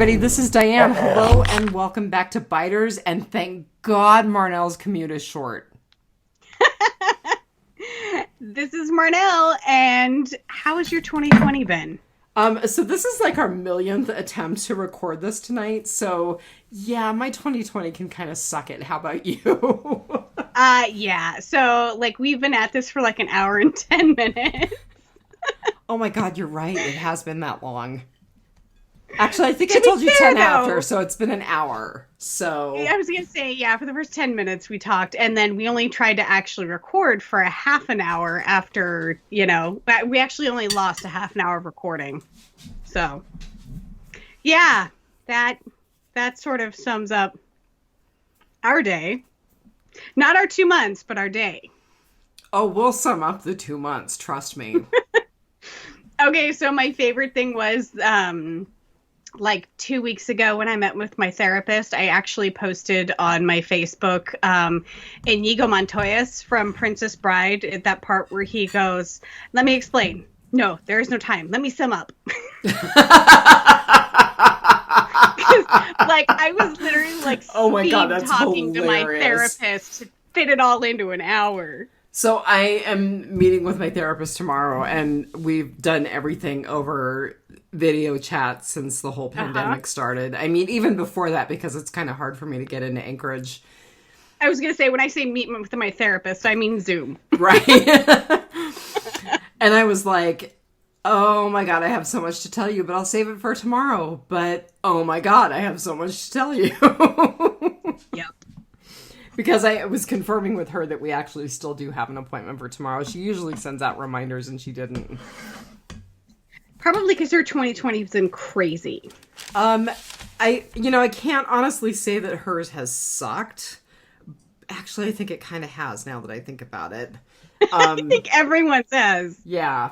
everybody. This is Diane. Hello and welcome back to Biters. And thank God Marnell's commute is short. This is Marnell, and how has your 2020 been? So this is like our millionth attempt to record this tonight. So yeah, my 2020 can kind of suck it. How about you? Yeah. So like we've been at this for like an hour and 10 minutes. Oh my God, you're right. It has been that long. Actually, I think I told you 10 after, so it's been an hour. So I was going to say, yeah, for the first 10 minutes we talked, and then we only tried to actually record for a half an hour after, we actually only lost a half an hour of recording. So, yeah, that sort of sums up our day. Not our 2 months, but our day. Oh, we'll sum up the 2 months, trust me. Okay, so my favorite thing was, like 2 weeks ago when I met with my therapist, I actually posted on my Facebook Inigo Montoya's from Princess Bride, at that part where he goes, "Let me explain. No, there is no time. Let me sum up." Like I was literally like oh my God, that's talking hilarious. To my therapist to fit it all into an hour. So I am meeting with my therapist tomorrow, and we've done everything over video chat since the whole pandemic started. I mean, even before that, because it's kind of hard for me to get into Anchorage. I was going to say, when I say meet with my therapist, I mean Zoom. Right. And I was like, oh my God, I have so much to tell you, but I'll save it for tomorrow. But oh my God, I have so much to tell you. Yep. Because I was confirming with her that we actually still do have an appointment for tomorrow. She usually sends out reminders, and she didn't. Probably because her 2020 has been crazy. I can't honestly say that hers has sucked. Actually, I think it kind of has now that I think about it. I think everyone says. Yeah.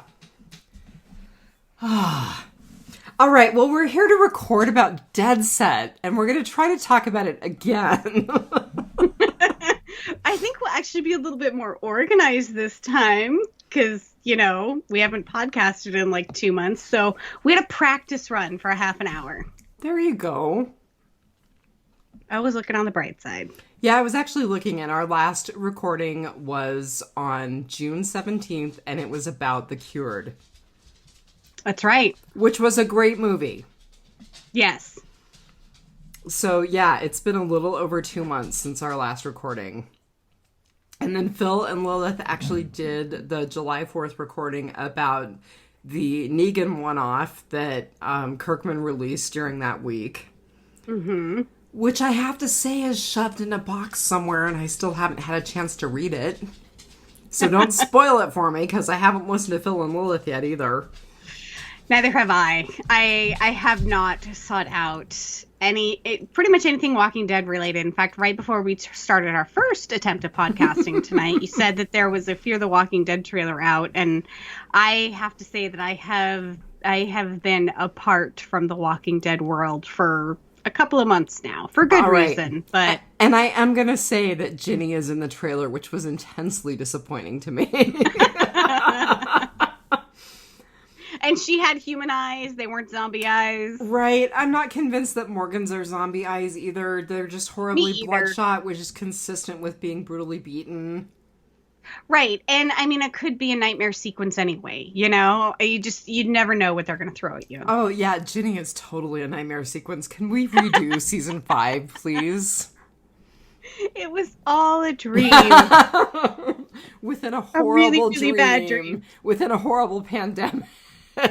All right, well, we're here to record about Dead Set, and we're going to try to talk about it again. I think we'll actually be a little bit more organized this time, because, we haven't podcasted in like 2 months, so we had a practice run for a half an hour. There you go. I was looking on the bright side. Yeah, I was actually looking, and our last recording was on June 17th, and it was about The Cured. That's right. Which was a great movie. Yes. So, yeah, it's been a little over 2 months since our last recording. And then Phil and Lilith actually did the July 4th recording about the Negan one-off that Kirkman released during that week. Mm-hmm. Which I have to say is shoved in a box somewhere, and I still haven't had a chance to read it. So don't spoil it for me, because I haven't listened to Phil and Lilith yet either. Neither have I. I have not sought out pretty much anything Walking Dead related. In fact, right before we started our first attempt at podcasting tonight, you said that there was a Fear the Walking Dead trailer out, and I have to say that I have been apart from the Walking Dead world for a couple of months now, for good reason. But and I am gonna say that Ginny is in the trailer, which was intensely disappointing to me. And she had human eyes. They weren't zombie eyes. Right. I'm not convinced that Morgan's are zombie eyes either. They're just horribly bloodshot, which is consistent with being brutally beaten. Right. And I mean, it could be a nightmare sequence anyway. You'd never know what they're going to throw at you. Oh, yeah. Ginny is totally a nightmare sequence. Can we redo season 5, please? It was all a dream. Within a horrible really, really bad dream. Within a horrible pandemic. It's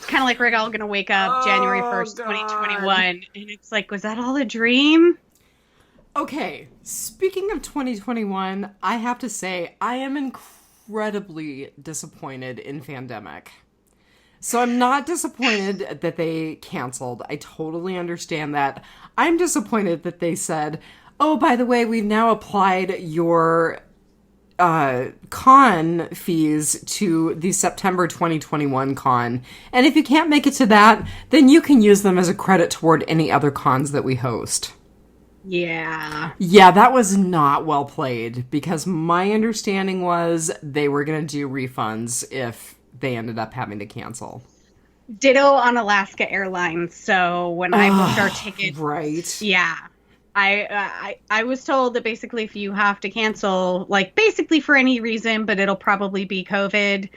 kind of like we're all going to wake up January 1st, 2021. And it's like, was that all a dream? Okay, speaking of 2021, I have to say, I am incredibly disappointed in Fandemic. So I'm not disappointed that they canceled. I totally understand that. I'm disappointed that they said, oh, by the way, we've now applied your con fees to the September 2021 con. And if you can't make it to that, then you can use them as a credit toward any other cons that we host. Yeah. Yeah, that was not well played, because my understanding was they were going to do refunds if they ended up having to cancel. Ditto on Alaska Airlines. So when I booked our ticket, right. yeah, I was told that basically if you have to cancel, like basically for any reason, but it'll probably be COVID,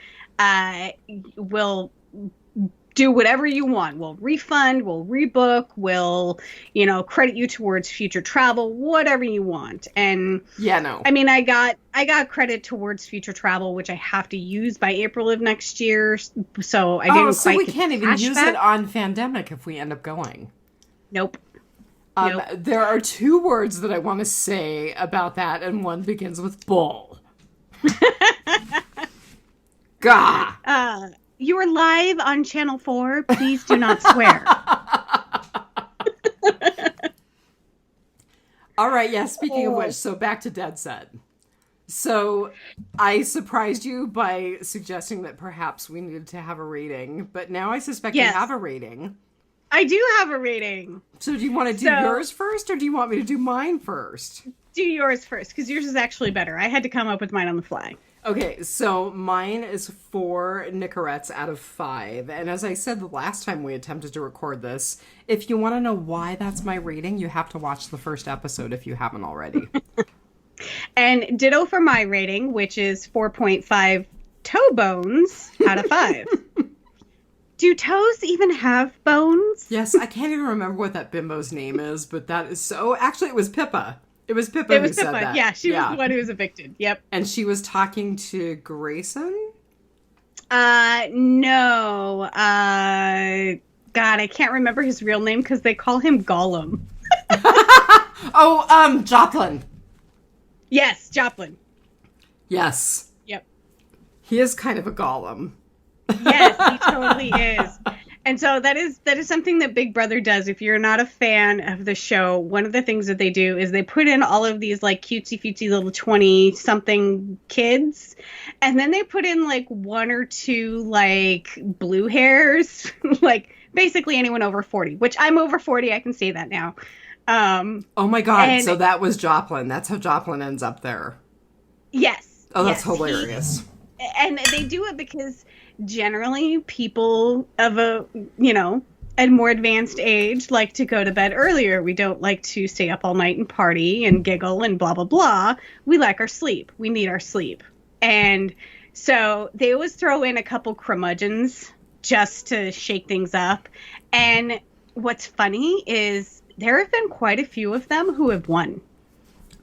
we'll do whatever you want. We'll refund, we'll rebook, we'll, credit you towards future travel, whatever you want. And yeah, no. I mean, I got credit towards future travel, which I have to use by April of next year. So I didn't so quite we get can't the even use cashback. it on Fandemic if we end up going. Nope. Nope. There are two words that I want to say about that, and one begins with bull. Gah! You are live on Channel 4. Please do not swear. All right, yeah, speaking of which, so back to Dead Set. So I surprised you by suggesting that perhaps we needed to have a rating, but now I suspect you have a rating. I do have a rating. So do you want to do yours first, or do you want me to do mine first? Do yours first, because yours is actually better. I had to come up with mine on the fly. Okay, so mine is 4 Nicorettes out of 5. And as I said the last time we attempted to record this, if you want to know why that's my rating, you have to watch the first episode if you haven't already. And ditto for my rating, which is 4.5 toe bones out of 5. Do toes even have bones? Yes, I can't even remember what that bimbo's name is, but that is so... Actually, it was Pippa. It was Pippa who said that. Yeah, she was the one who was evicted. Yep. And she was talking to Grayson? No. God, I can't remember his real name because they call him Gollum. Joplin. Yes, Joplin. Yes. Yep. He is kind of a golem. Yes, he totally is. And so that is something that Big Brother does. If you're not a fan of the show, one of the things that they do is they put in all of these like cutesy little 20-something kids, and then they put in like 1 or 2 like blue hairs, like basically anyone over 40. Which I'm over 40, I can say that now. Oh my god! So that was Joplin. That's how Joplin ends up there. Yes. Oh, that's hilarious. And they do it because generally people of a more advanced age like to go to bed earlier. We don't like to stay up all night and party and giggle and blah, blah, blah. We like our sleep. We need our sleep. And so they always throw in a couple curmudgeons just to shake things up. And what's funny is there have been quite a few of them who have won.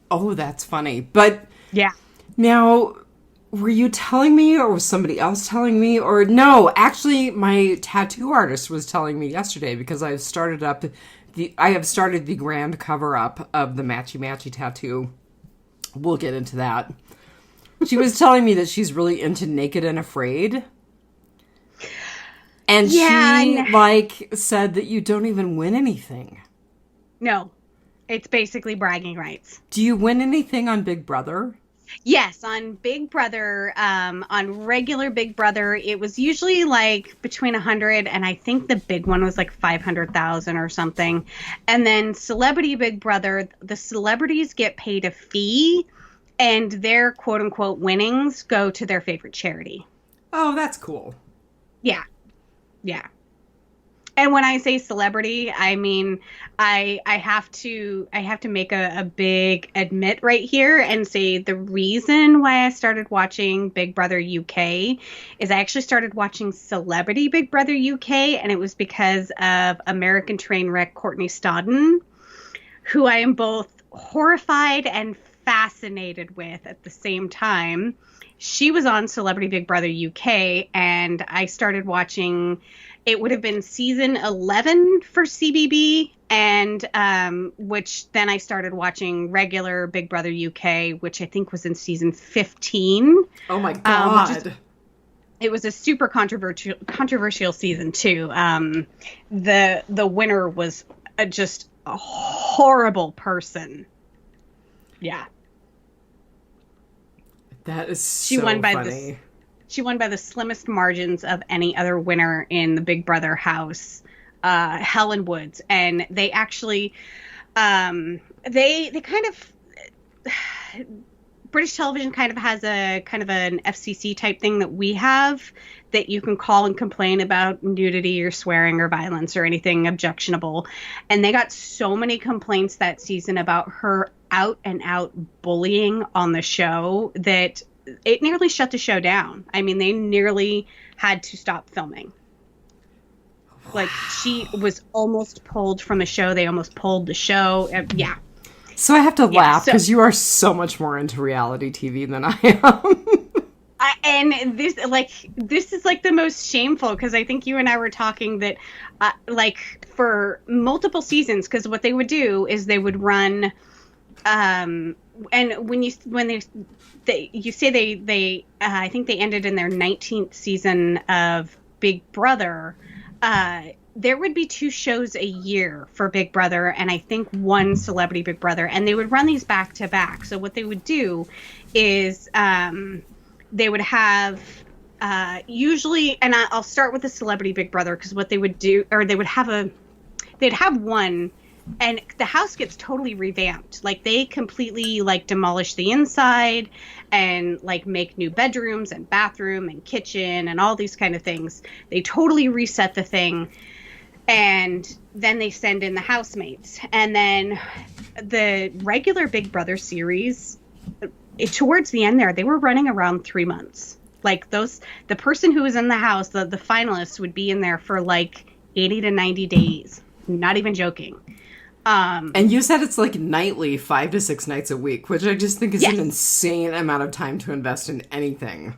Oh, that's funny. But yeah. Now, were you telling me, or was somebody else telling me? Or no, actually, my tattoo artist was telling me yesterday, because I have started the grand cover up of the Matchy Matchy tattoo. We'll get into that. She was telling me that she's really into Naked and Afraid. And she said that you don't even win anything. No, it's basically bragging rights. Do you win anything on Big Brother? Yes, on Big Brother, on regular Big Brother, it was usually like between 100 and I think the big one was like 500,000 or something. And then Celebrity Big Brother, the celebrities get paid a fee and their quote unquote winnings go to their favorite charity. Oh, that's cool. Yeah. Yeah. And when I say celebrity, I mean, I have to make a big admit right here and say the reason why I started watching Big Brother UK is I actually started watching Celebrity Big Brother UK, and it was because of American Trainwreck Courtney Stodden, who I am both horrified and fascinated with at the same time. She was on Celebrity Big Brother UK, and I started watching... It would have been season 11 for CBB, and which then I started watching regular Big Brother UK, which I think was in season 15. Oh my god! It was a super controversial season too. The winner was just a horrible person. Yeah, that is so funny. She won by the slimmest margins of any other winner in the Big Brother house, Helen Woods. And they actually, they kind of British television kind of has a kind of an FCC type thing that we have, that you can call and complain about nudity or swearing or violence or anything objectionable. And they got so many complaints that season about her out and out bullying on the show that it nearly shut the show down. I mean, they nearly had to stop filming. Like, she was almost pulled from the show. They almost pulled the show. Yeah. So I have to laugh because you are so much more into reality TV than I am. And this is like the most shameful, because I think you and I were talking that like for multiple seasons, because what they would do is they would run and when you say they I think they ended in their 19th season of Big Brother. There would be 2 shows a year for Big Brother, and I think 1 Celebrity Big Brother, and they would run these back to back. So what they would do is they would have usually, and I'll start with the Celebrity Big Brother, because what they would do, or they'd have one, and the house gets totally revamped. Like, they completely like demolish the inside and like make new bedrooms and bathroom and kitchen and all these kind of things. They totally reset the thing. And then they send in the housemates. And then the regular Big Brother series, towards the end there, they were running around 3 months. Like, the person who was in the house, the finalists, would be in there for like 80 to 90 days. Not even joking. And you said it's like nightly, 5 to 6 nights a week, which I just think is an insane amount of time to invest in anything.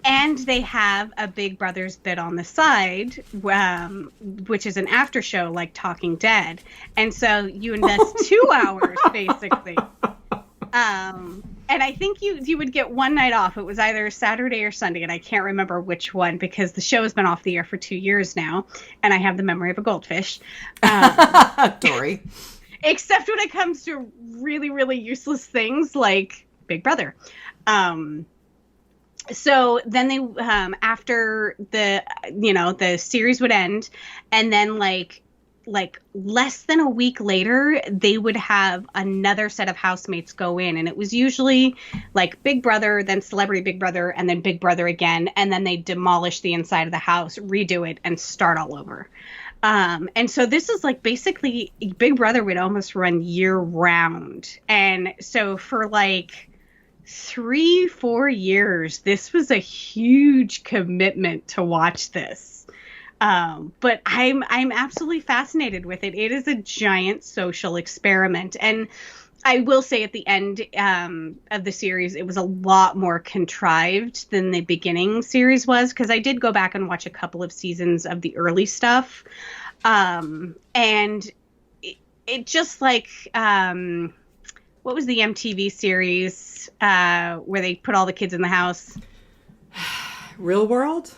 And they have a Big Brother's bit on the side, which is an after show like Talking Dead. And so you invest 2 hours, basically. And I think you would get one night off. It was either Saturday or Sunday, and I can't remember which one, because the show has been off the air for 2 years now, and I have the memory of a goldfish. Dory. Except when it comes to really, really useless things like Big Brother. So then they, after the series would end, and then like less than a week later, they would have another set of housemates go in, and it was usually like Big Brother, then Celebrity Big Brother, and then Big Brother again, and then they demolish the inside of the house, redo it, and start all over. And so this is like basically Big Brother would almost run year round, and so for like 3-4 years, this was a huge commitment to watch this. But I'm absolutely fascinated with it. It is a giant social experiment. And I will say at the end of the series, it was a lot more contrived than the beginning series was, because I did go back and watch a couple of seasons of the early stuff. And it just like, what was the MTV series where they put all the kids in the house? Real World?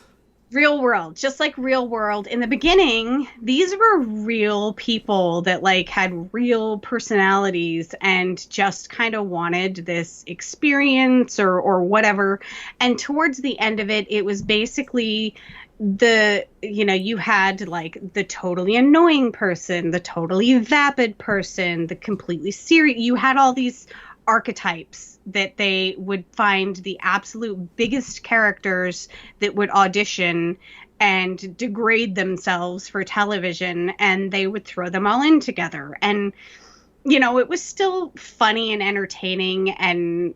Real World, just like Real World. In the beginning, these were real people that like had real personalities and just kind of wanted this experience or whatever. And towards the end of it, it was basically you had like the totally annoying person, the totally vapid person, the completely serious. You had all these archetypes that they would find the absolute biggest characters that would audition and degrade themselves for television, and they would throw them all in together. And it was still funny and entertaining and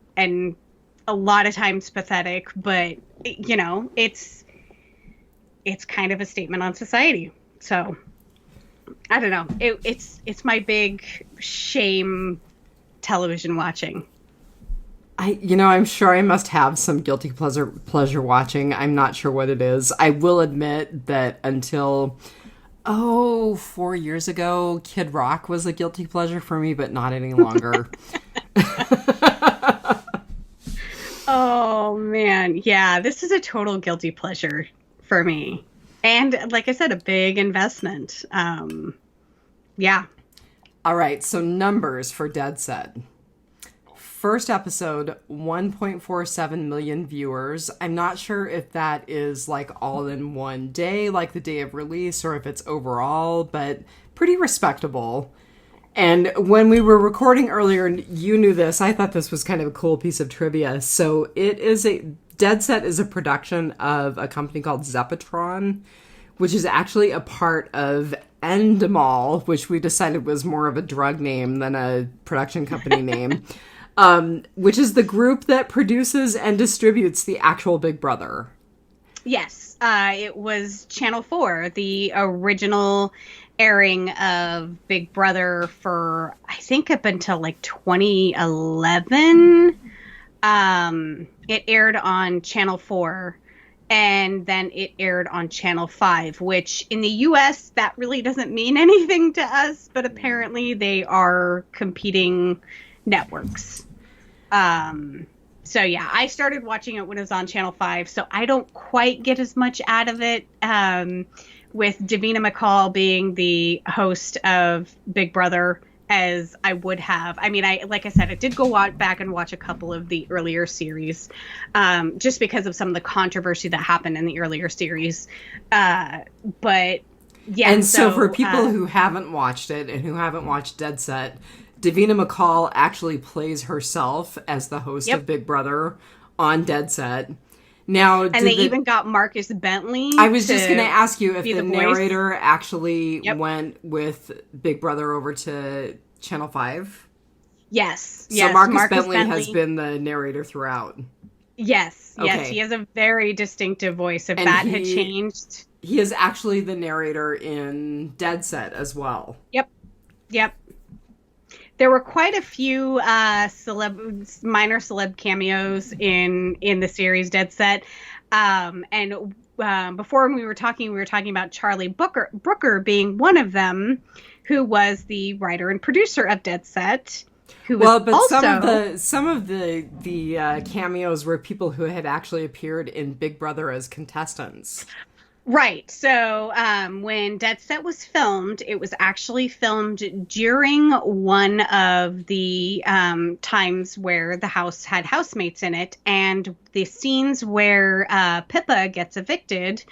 a lot of times pathetic, but it's kind of a statement on society. So I don't know, it's my big shame television watching. I'm sure I must have some guilty pleasure watching. I'm not sure what it is. I will admit that until 4 years ago, Kid Rock was a guilty pleasure for me, but not any longer. Oh man, yeah, this is a total guilty pleasure for me, and like I said, a big investment. Yeah. All right, so numbers for Dead Set. First episode, 1.47 million viewers. I'm not sure if that is like all in one day, like the day of release, or if it's overall, but pretty respectable. And when we were recording earlier, and you knew this, I thought this was kind of a cool piece of trivia. So Dead Set is a production of a company called Zeppotron, which is actually a part of Endemol, which we decided was more of a drug name than a production company name, which is the group that produces and distributes the actual Big Brother. Yes, it was Channel 4, the original airing of Big Brother for, I think, up until like 2011. It aired on Channel 4, and then it aired on Channel 5, which in the US, that really doesn't mean anything to us, but apparently they are competing networks. So yeah, I started watching it when it was on Channel 5, so I don't quite get as much out of it, with Davina McCall being the host of Big Brother as I would have. I mean, like I said, I did go back and watch a couple of the earlier series, just because of some of the controversy that happened in the earlier series. But yeah. And so for people who haven't watched it and who haven't watched Dead Set, Davina McCall actually plays herself as the host of Big Brother on Dead Set. Now, and they even got Marcus Bentley. I was just going to ask you if the narrator actually went with Big Brother over to Channel 5. Yes. So Marcus Bentley has been the narrator throughout. Yes. Okay. Yes. He has a very distinctive voice. If that had changed. He is actually the narrator in Dead Set as well. Yep. There were quite a few minor celeb cameos in the series Dead Set. And before we were talking about Charlie Brooker being one of them, who was the writer and producer of Dead Set. Some of the cameos were people who had actually appeared in Big Brother as contestants. Right. So when Dead Set was filmed, it was actually filmed during one of the times where the house had housemates in it. And the scenes where Pippa gets evicted,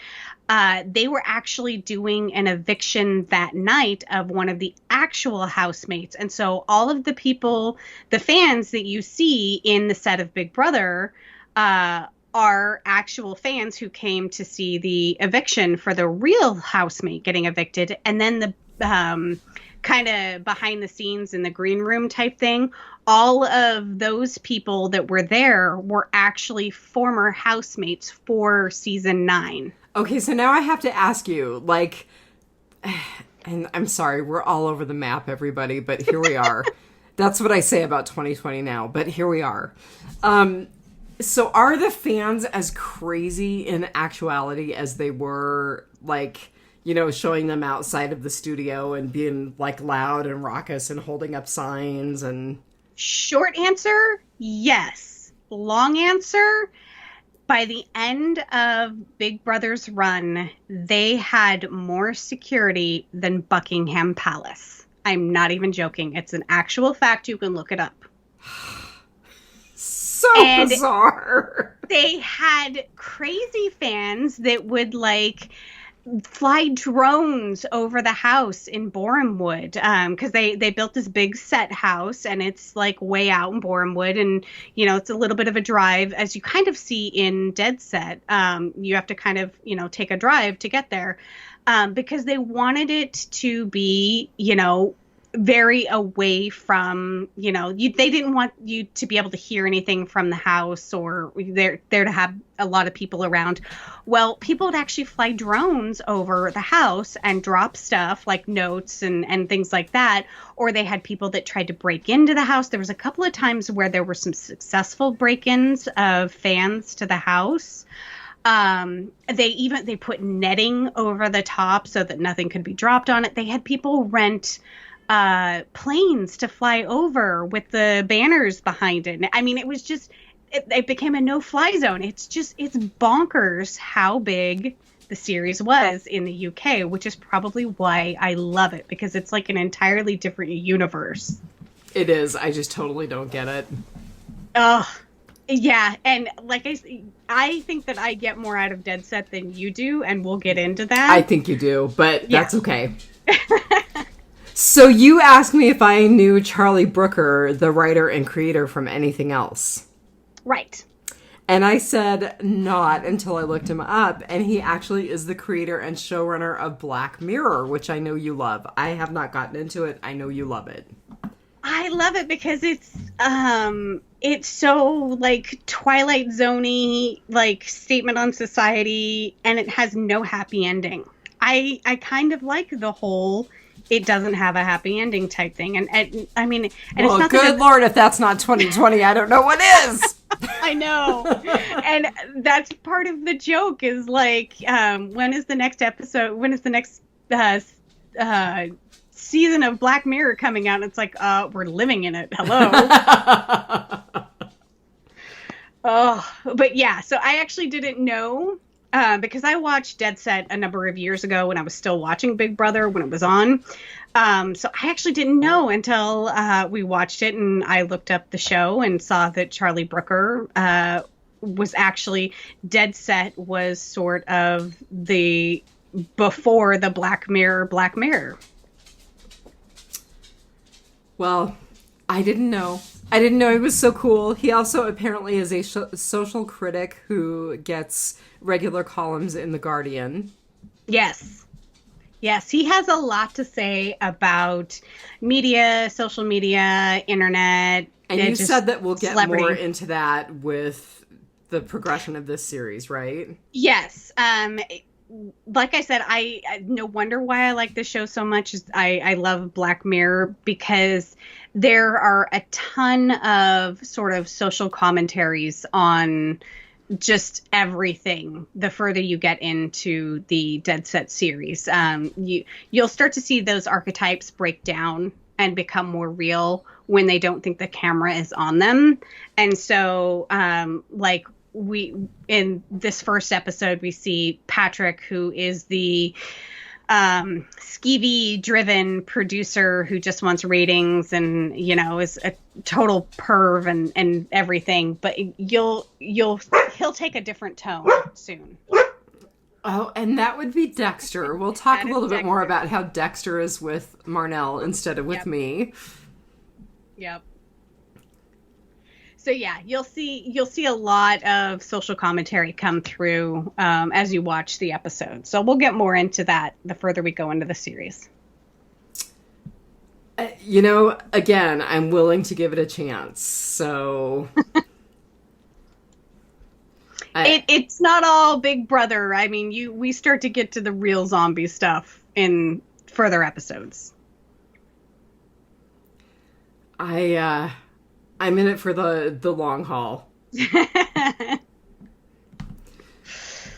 they were actually doing an eviction that night of one of the actual housemates. And so all of the people, the fans that you see in the set of Big Brother, are actual fans who came to see the eviction for the real housemate getting evicted. And then the kind of behind the scenes in the green room type thing, all of those people that were there were actually former housemates for season 9. Okay, so now I have to ask you, like, and I'm sorry, we're all over the map, everybody, but here we are. That's what I say about 2020 now, but here we are. So are the fans as crazy in actuality as they were, like, you know, showing them outside of the studio and being, like, loud and raucous and holding up signs and... Short answer, yes. Long answer, by the end of Big Brother's run, they had more security than Buckingham Palace. I'm not even joking. It's an actual fact. You can look it up. So bizarre. They had crazy fans that would, like, fly drones over the house in Borehamwood, because they built this big set house, and it's, like, way out in Borehamwood, and, you know, it's a little bit of a drive, as you kind of see in Dead Set. You have to kind of, you know, take a drive to get there, because they wanted it to be, you know, very away from, you know, they didn't want you to be able to hear anything from the house, or there to have a lot of people around. Well, people would actually fly drones over the house and drop stuff like notes and things like that. Or they had people that tried to break into the house. There was a couple of times where there were some successful break-ins of fans to the house. They put netting over the top so that nothing could be dropped on it. They had people rent planes to fly over with the banners behind it. I mean, it was just, it became a no-fly zone. It's bonkers how big the series was in the UK, which is probably why I love it, because it's like an entirely different universe. It is. I just totally don't get it. Oh, yeah. And like I think that I get more out of Dead Set than you do, and we'll get into that. I think you do, but that's okay. So you asked me if I knew Charlie Brooker, the writer and creator, from anything else. Right. And I said not until I looked him up, and he actually is the creator and showrunner of Black Mirror, which I know you love. I have not gotten into it. I know you love it. I love it because it's so like Twilight Zone-y, like statement on society, and it has no happy ending. I kind of like the whole it doesn't have a happy ending type thing, and I mean, and well, it's not good Lord, if that's not 2020, I don't know what is. I know, and that's part of the joke is like, when is the next episode? When is the next season of Black Mirror coming out? And it's like, we're living in it. Hello. Oh, but yeah. So I actually didn't know because I watched Dead Set a number of years ago when I was still watching Big Brother when it was on. So I actually didn't know until we watched it, and I looked up the show and saw that Charlie Brooker was actually Dead Set was sort of the before the Black Mirror. Well, I didn't know. I didn't know he was so cool. He also apparently is a social critic who gets regular columns in The Guardian. Yes. Yes, he has a lot to say about media, social media, internet. And you said that we'll get celebrity. more into that with the progression of this series, right? Yes. Like I said, I no wonder why I like this show so much. I love Black Mirror because there are a ton of sort of social commentaries on just everything the further you get into the Dead Set series. You'll start to see those archetypes break down and become more real when they don't think the camera is on them. And so like we in this first episode we see Patrick, who is the skeevy driven producer who just wants ratings and, you know, is a total perv and everything, but he'll take a different tone soon. Oh, and that would be Dexter. We'll talk a little bit more about how Dexter is with Marnell instead of with me. Yep. So yeah, you'll see a lot of social commentary come through as you watch the episode. So we'll get more into that the further we go into the series. You know, again, I'm willing to give it a chance. So it's not all Big Brother. I mean, we start to get to the real zombie stuff in further episodes. I'm in it for the long haul.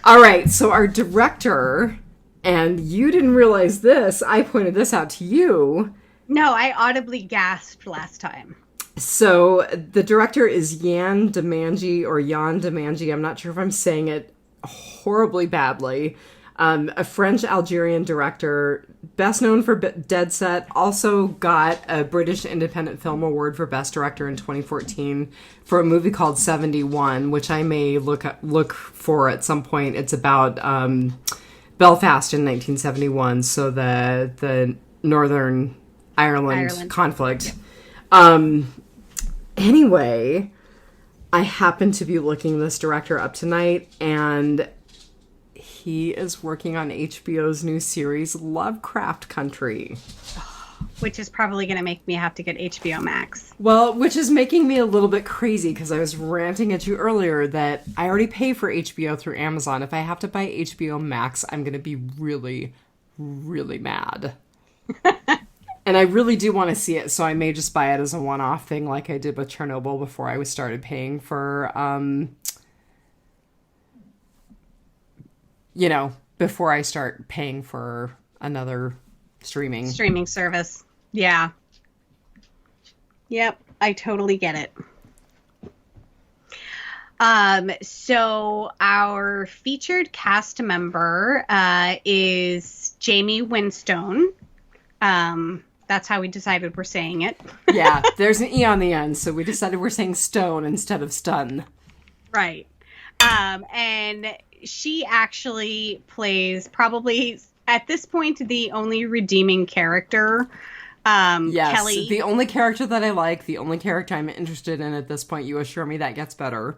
All right, so our director, and you didn't realize this, I pointed this out to you. No, I audibly gasped last time. So the director is Jan Demanji, I'm not sure if I'm saying it horribly badly. A French-Algerian director, best known for Dead Set, also got a British Independent Film Award for Best Director in 2014 for a movie called 71, which I may look for at some point. It's about Belfast in 1971, so the Northern Ireland conflict. Yeah. Anyway, I happened to be looking this director up tonight, and he is working on HBO's new series, Lovecraft Country. Which is probably going to make me have to get HBO Max. Well, which is making me a little bit crazy because I was ranting at you earlier that I already pay for HBO through Amazon. If I have to buy HBO Max, I'm going to be really, really mad. And I really do want to see it, so I may just buy it as a one-off thing like I did with Chernobyl before I started paying for... before I start paying for another streaming service. Yeah. Yep, I totally get it. So our featured cast member is Jamie Winstone. That's how we decided we're saying it. Yeah, there's an E on the end, so we decided we're saying stone instead of stun. Right. And she actually plays probably, at this point, the only redeeming character Yes, Kelly. the only character that I like, the only character I'm interested in at this point, you assure me that gets better.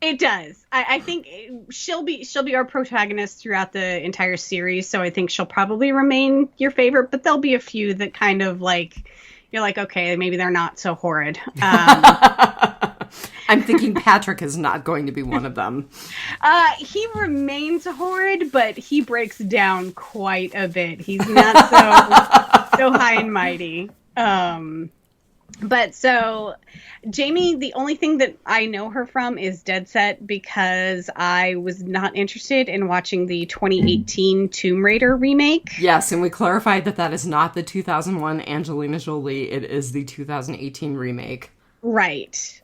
It does. I think she'll be our protagonist throughout the entire series, so I think she'll probably remain your favorite, but there'll be a few that kind of like, you're like, okay, maybe they're not so horrid. I'm thinking Patrick is not going to be one of them. He remains horrid, but he breaks down quite a bit. He's not so high and mighty. But so Jamie, the only thing that I know her from is Dead Set, because I was not interested in watching the 2018 Tomb Raider remake. Yes, and we clarified that that is not the 2001 Angelina Jolie. It is the 2018 remake. Right.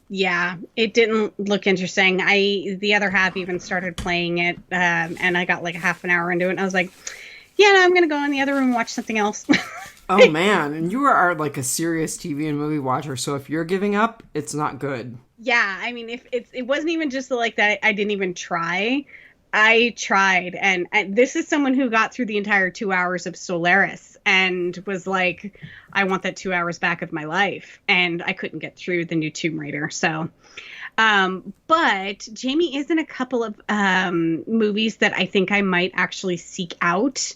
Yeah, it didn't look interesting. The other half even started playing it, and I got like a half an hour into it, and I was like, yeah, no, I'm going to go in the other room and watch something else. Oh, man. And you are like a serious TV and movie watcher, so if you're giving up, it's not good. Yeah, I mean, it wasn't even just like that I didn't even try. I tried, and this is someone who got through the entire 2 hours of Solaris and was like, I want that 2 hours back of my life, and I couldn't get through the new Tomb Raider, so... but Jamie is in a couple of movies that I think I might actually seek out.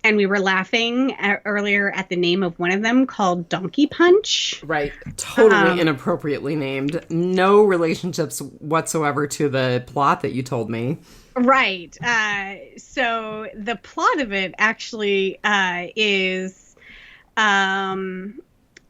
And we were laughing earlier at the name of one of them, called Donkey Punch. Right. Totally inappropriately named. No relationships whatsoever to the plot that you told me. Right. So the plot of it actually is...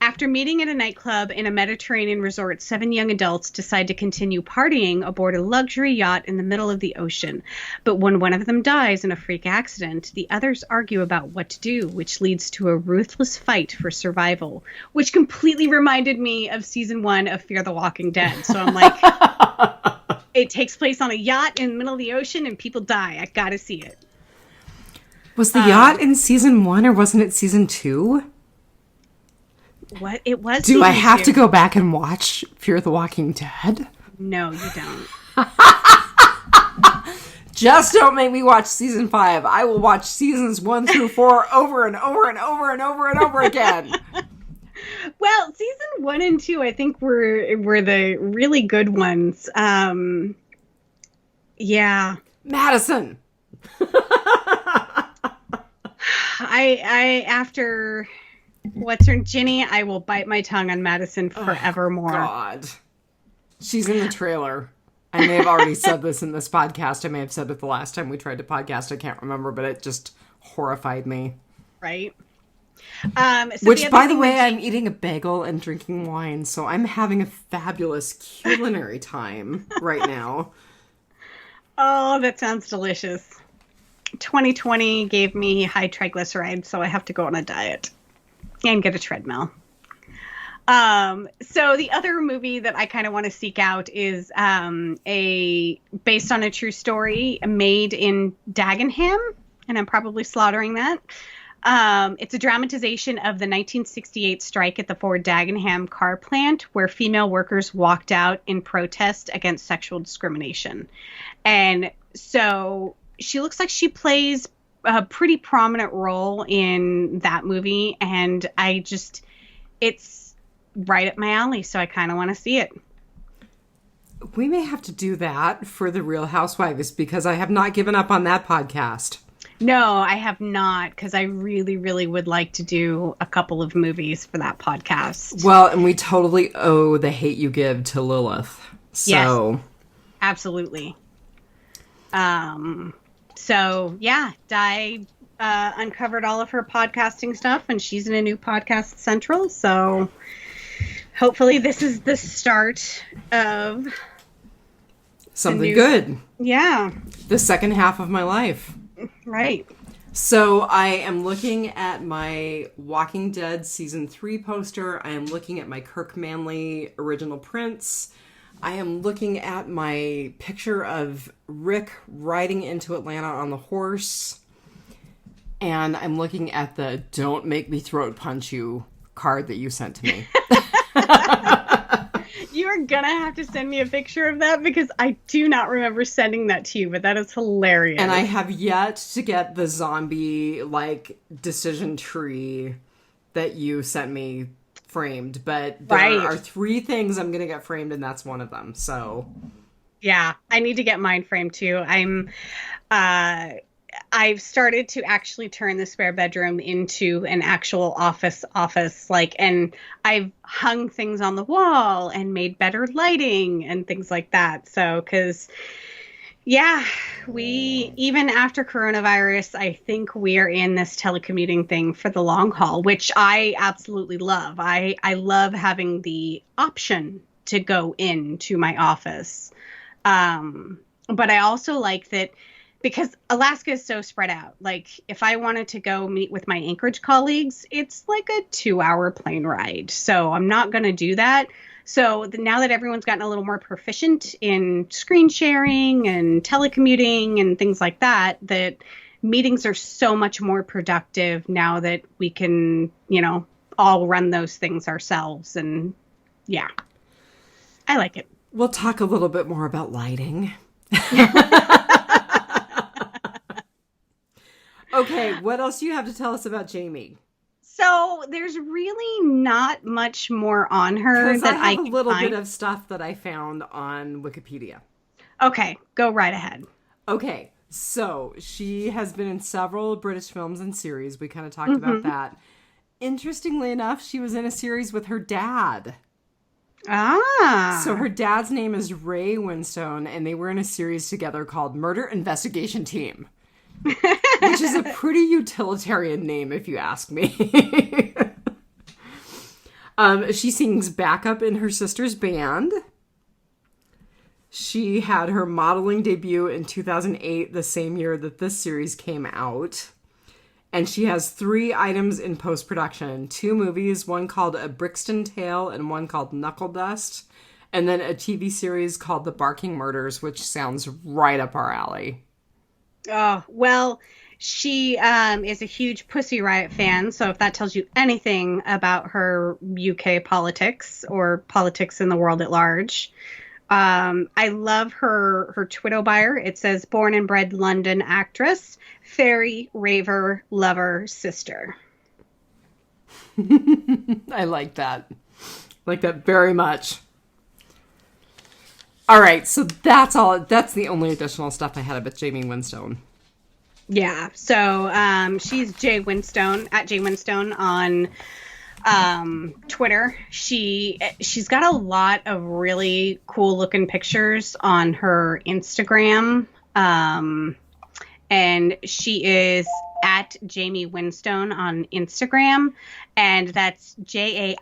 after meeting at a nightclub in a Mediterranean resort, 7 young adults decide to continue partying aboard a luxury yacht in the middle of the ocean. But when one of them dies in a freak accident, the others argue about what to do, which leads to a ruthless fight for survival, which completely reminded me of season 1 of Fear the Walking Dead. So I'm like, it takes place on a yacht in the middle of the ocean and people die. I gotta see it. Was the yacht in season 1 or wasn't it season 2? What? It was. Do I have to go back and watch Fear the Walking Dead? No, you don't. Just don't make me watch season 5. I will watch seasons 1 through 4 over and over and over and over and over again. Well, season 1 and 2, I think were the really good ones. Yeah. Madison. I after what's her Ginny, I will bite my tongue on Madison forevermore. Oh, God. She's in the trailer. I may have already said this in this podcast. I may have said it the last time we tried to podcast. I can't remember, but it just horrified me. Right. Which, by the way, I'm eating a bagel and drinking wine, so I'm having a fabulous culinary time right now. Oh, that sounds delicious. 2020 gave me high triglycerides, so I have to go on a diet and get a treadmill. So the other movie that I kind of want to seek out is based on a true story made in Dagenham, and I'm probably slaughtering that. It's a dramatization of the 1968 strike at the Ford Dagenham car plant, where female workers walked out in protest against sexual discrimination. And so she looks like she plays a pretty prominent role in that movie, and it's right up my alley, so I kind of want to see it. We may have to do that for The Real Housewives, because I have not given up on that podcast. No, I have not, because I really, really would like to do a couple of movies for that podcast. Well, and we totally owe The Hate U Give to Lilith. So. Yes, absolutely. So, yeah, Di uncovered all of her podcasting stuff, and she's in a new podcast central, so hopefully this is the start of something good. Yeah. The second half of my life. Right. So I am looking at my Walking Dead Season 3 poster. I am looking at my Kirk Manley original prints. I am looking at my picture of Rick riding into Atlanta on the horse. And I'm looking at the "Don't make me throat punch you" card that you sent to me. You are gonna have to send me a picture of that because I do not remember sending that to you, but that is hilarious. And I have yet to get the zombie, like, decision tree that you sent me framed, but there are 3 things I'm gonna get framed, and that's one of them, so... Yeah, I need to get mine framed, too. I've started to actually turn the spare bedroom into an actual office, like, and I've hung things on the wall and made better lighting and things like that. So, because, yeah, even after coronavirus, I think we are in this telecommuting thing for the long haul, which I absolutely love. I love having the option to go into my office. But I also like that because Alaska is so spread out. Like, if I wanted to go meet with my Anchorage colleagues, it's like a 2-hour plane ride. So I'm not going to do that. So now that everyone's gotten a little more proficient in screen sharing and telecommuting and things like that, that meetings are so much more productive now that we can, all run those things ourselves. And yeah, I like it. We'll talk a little bit more about lighting. Okay, what else do you have to tell us about Jamie? So there's really not much more on her that I have a little bit of stuff that I found on Wikipedia. Okay, go right ahead. Okay, so she has been in several British films and series. We kind of talked about that. Interestingly enough, she was in a series with her dad. Ah. So her dad's name is Ray Winstone, and they were in a series together called Murder Investigation Team. Which is a pretty utilitarian name, if you ask me. She sings backup in her sister's band. She had her modeling debut in 2008, the same year that this series came out. And she has 3 items in post-production. 2 movies, one called A Brixton Tale and one called Knuckle Dust. And then a TV series called The Barking Murders, which sounds right up our alley. Oh, well, she is a huge Pussy Riot fan, so if that tells you anything about her UK politics or politics in the world at large. I love her Twitter bio. It says, born and bred London actress, fairy, raver, lover, sister. I like that. Like that very much. All right, so that's all. That's the only additional stuff I had about Jamie Winstone. Yeah, so she's Jay Winstone, at Jay Winstone on Twitter. She's got a lot of really cool looking pictures on her Instagram, and she is at Jamie Winstone on Instagram, and that's Jaime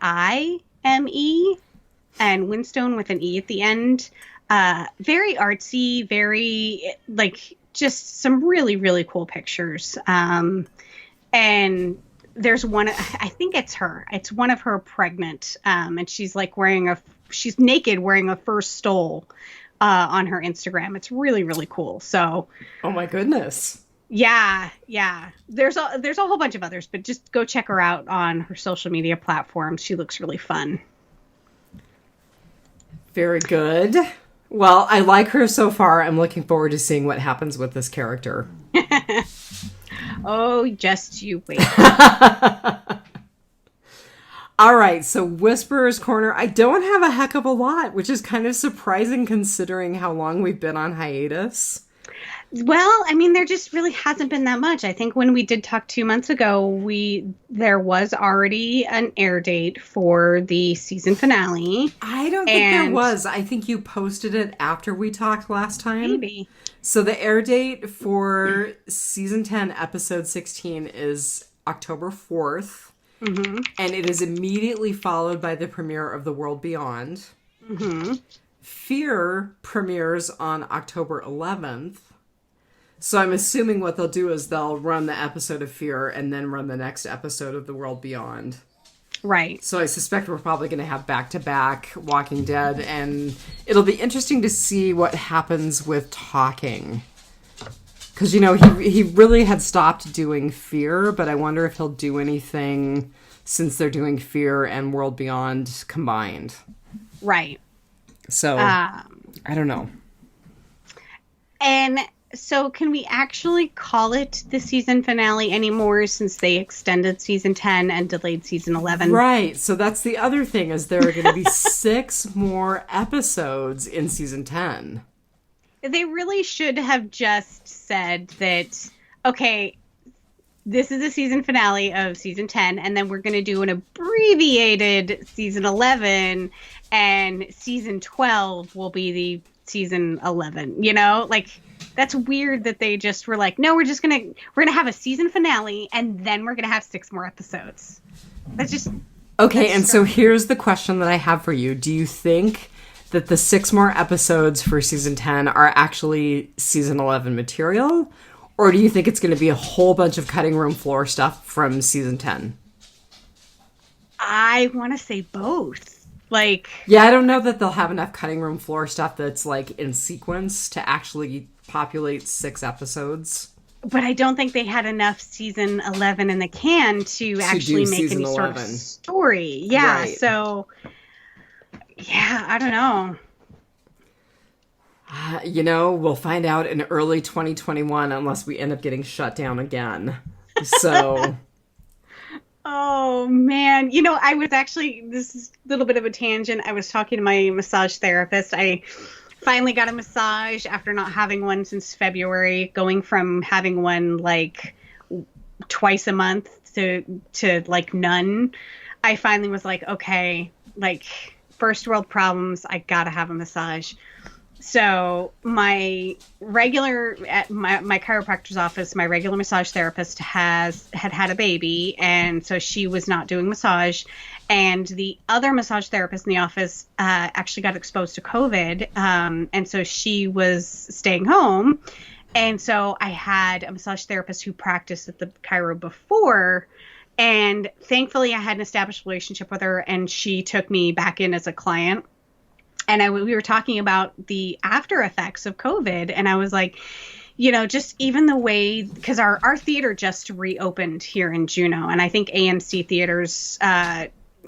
and Winstone with an E at the end. Very artsy, very, like, just some really, really cool pictures. And there's one, I think it's her. It's one of her pregnant. And she's like she's naked wearing a fur stole on her Instagram. It's really, really cool. So. Oh my goodness. Yeah. There's a whole bunch of others, but just go check her out on her social media platforms. She looks really fun. Very good. Well, I like her so far. I'm looking forward to seeing what happens with this character. Oh, just you wait. All right, so Whisperer's Corner. I don't have a heck of a lot, which is kind of surprising considering how long we've been on hiatus. Well, I mean, there just really hasn't been that much. I think when we did talk 2 months ago, there was already an air date for the season finale. I don't think there was. I think you posted it after we talked last time. Maybe. So the air date for season 10, episode 16 is October 4th. Mm-hmm. And it is immediately followed by the premiere of The World Beyond. Mm-hmm. Fear premieres on October 11th. So I'm assuming what they'll do is they'll run the episode of Fear and then run the next episode of The World Beyond. Right. So I suspect we're probably going to have back-to-back Walking Dead, and it'll be interesting to see what happens with talking. Because, he really had stopped doing Fear, but I wonder if he'll do anything since they're doing Fear and World Beyond combined. Right. So, I don't know. And so can we actually call it the season finale anymore since they extended season 10 and delayed season 11? Right. So that's the other thing, is there are going to be 6 more episodes in season 10. They really should have just said that, okay, this is the season finale of season 10, and then we're going to do an abbreviated season 11, and season 12 will be the season 11, you know? Like, that's weird that they just were like, no, we're going to have a season finale, and then we're going to have 6 more episodes. That's just... Okay, and so here's the question that I have for you. Do you think that the 6 more episodes for season 10 are actually season 11 material? Or do you think it's going to be a whole bunch of cutting room floor stuff from season 10? I want to say both. Like... Yeah, I don't know that they'll have enough cutting room floor stuff that's, like, in sequence to actually populate 6 episodes. But I don't think they had enough season 11 in the can to actually make any 11. Sort of story. Yeah, right. So... Yeah, I don't know. You know, we'll find out in early 2021 unless we end up getting shut down again. So... Oh, man. You know, I was actually... This is a little bit of a tangent. I was talking to my massage therapist. I finally got a massage after not having one since February, going from having one, like, twice a month to like, none. I finally was like, okay, like... First world problems, I gotta have a massage. So my regular, at my chiropractor's office, my regular massage therapist had a baby, and so she was not doing massage. And the other massage therapist in the office actually got exposed to COVID, and so she was staying home. And so I had a massage therapist who practiced at the chiro before. And thankfully, I had an established relationship with her, and she took me back in as a client. And we were talking about the after effects of COVID. And I was like, you know, just even the way, because our theater just reopened here in Juneau. And I think AMC theaters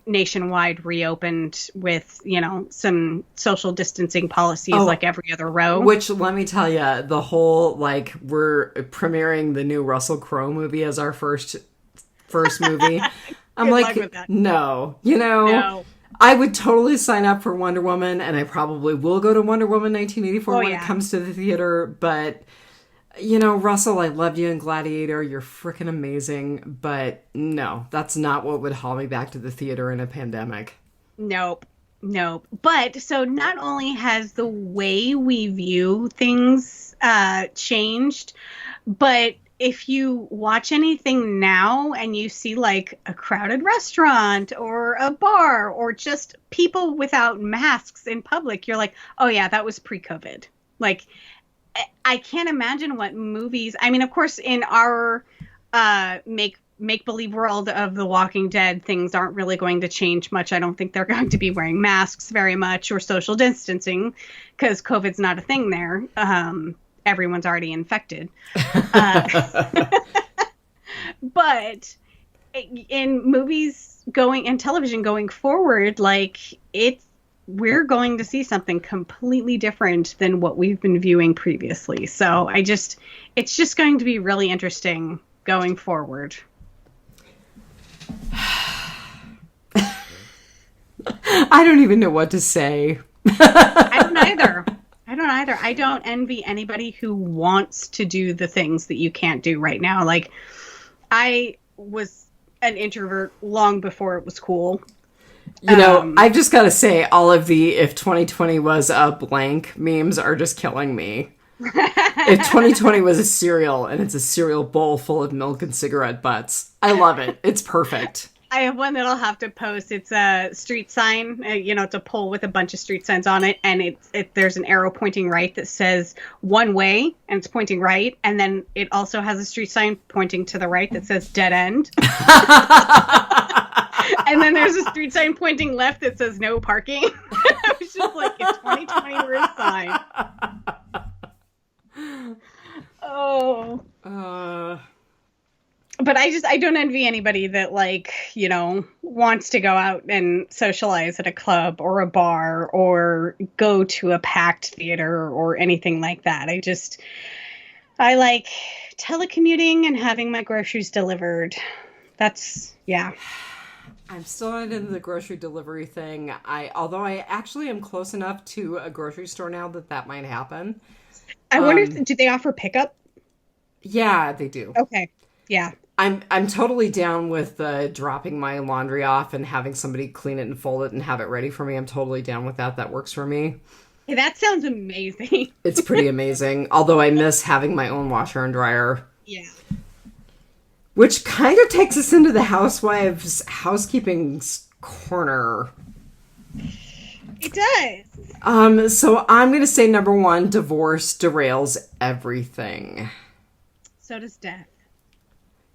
nationwide reopened with, you know, some social distancing policies like every other row. Which, let me tell you, the whole, like, we're premiering the new Russell Crowe movie as our first movie. I'm like, no, you know, no. I would totally sign up for Wonder Woman, and I probably will go to Wonder Woman 1984 when it comes to the theater. But, you know, Russell, I loved you in Gladiator. You're freaking amazing. But no, that's not what would haul me back to the theater in a pandemic. Nope. But so not only has the way we view things changed, but if you watch anything now and you see like a crowded restaurant or a bar or just people without masks in public, you're like, oh yeah, that was pre-COVID. Like, I can't imagine what movies, I mean, of course, in our make-believe world of The Walking Dead, things aren't really going to change much. I don't think they're going to be wearing masks very much or social distancing because COVID's not a thing there. Everyone's already infected. But in movies and television going forward, like we're going to see something completely different than what we've been viewing previously. So it's just going to be really interesting going forward. I don't even know what to say. I don't either. I don't envy anybody who wants to do the things that you can't do right now. Like, I was an introvert long before it was cool. You know, I've just got to say, all of the if 2020 was a blank memes are just killing me. If 2020 was a cereal and it's a cereal bowl full of milk and cigarette butts, I love it. It's perfect. I have one that I'll have to post. It's a street sign. It's a pole with a bunch of street signs on it, and there's an arrow pointing right that says one way, and it's pointing right, and then it also has a street sign pointing to the right that says dead end. And then there's a street sign pointing left that says no parking. I was just like, if 2020 were a sign. Oh. But I don't envy anybody that, like, you know, wants to go out and socialize at a club or a bar or go to a packed theater or anything like that. I like telecommuting and having my groceries delivered. That's, yeah. I'm still not into the grocery delivery thing. Although I actually am close enough to a grocery store now that might happen. I wonder do they offer pickup? Yeah, they do. Okay. Yeah. I'm totally down with dropping my laundry off and having somebody clean it and fold it and have it ready for me. I'm totally down with that. That works for me. Hey, that sounds amazing. It's pretty amazing. Although I miss having my own washer and dryer. Yeah. Which kind of takes us into the housewives' housekeeping corner. It does. So I'm going to say number one, divorce derails everything. So does death.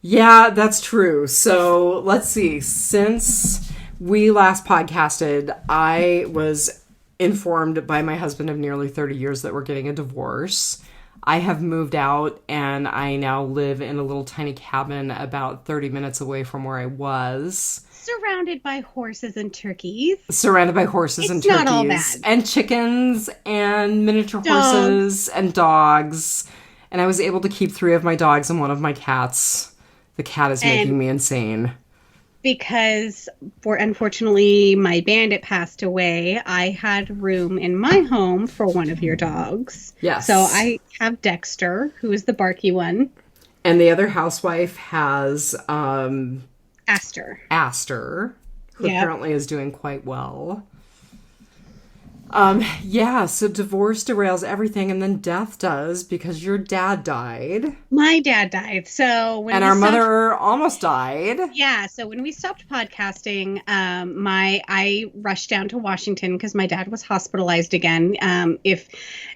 Yeah, that's true. So let's see. Since we last podcasted, I was informed by my husband of nearly 30 years that we're getting a divorce. I have moved out and I now live in a little tiny cabin about 30 minutes away from where I was. Surrounded by horses and turkeys. Surrounded by horses and turkeys. Not all bad. And chickens and miniature horses and dogs. And I was able to keep 3 of my dogs and 1 of my cats. The cat is making me insane. Because, unfortunately, my bandit passed away, I had room in my home for one of your dogs. Yes. So I have Dexter, who is the barky one. And the other housewife has Aster, who apparently is doing quite well. So divorce derails everything, and then death does, because your dad died. My dad died. So when our mother almost died. Yeah. So when we stopped podcasting, I rushed down to Washington because my dad was hospitalized again. If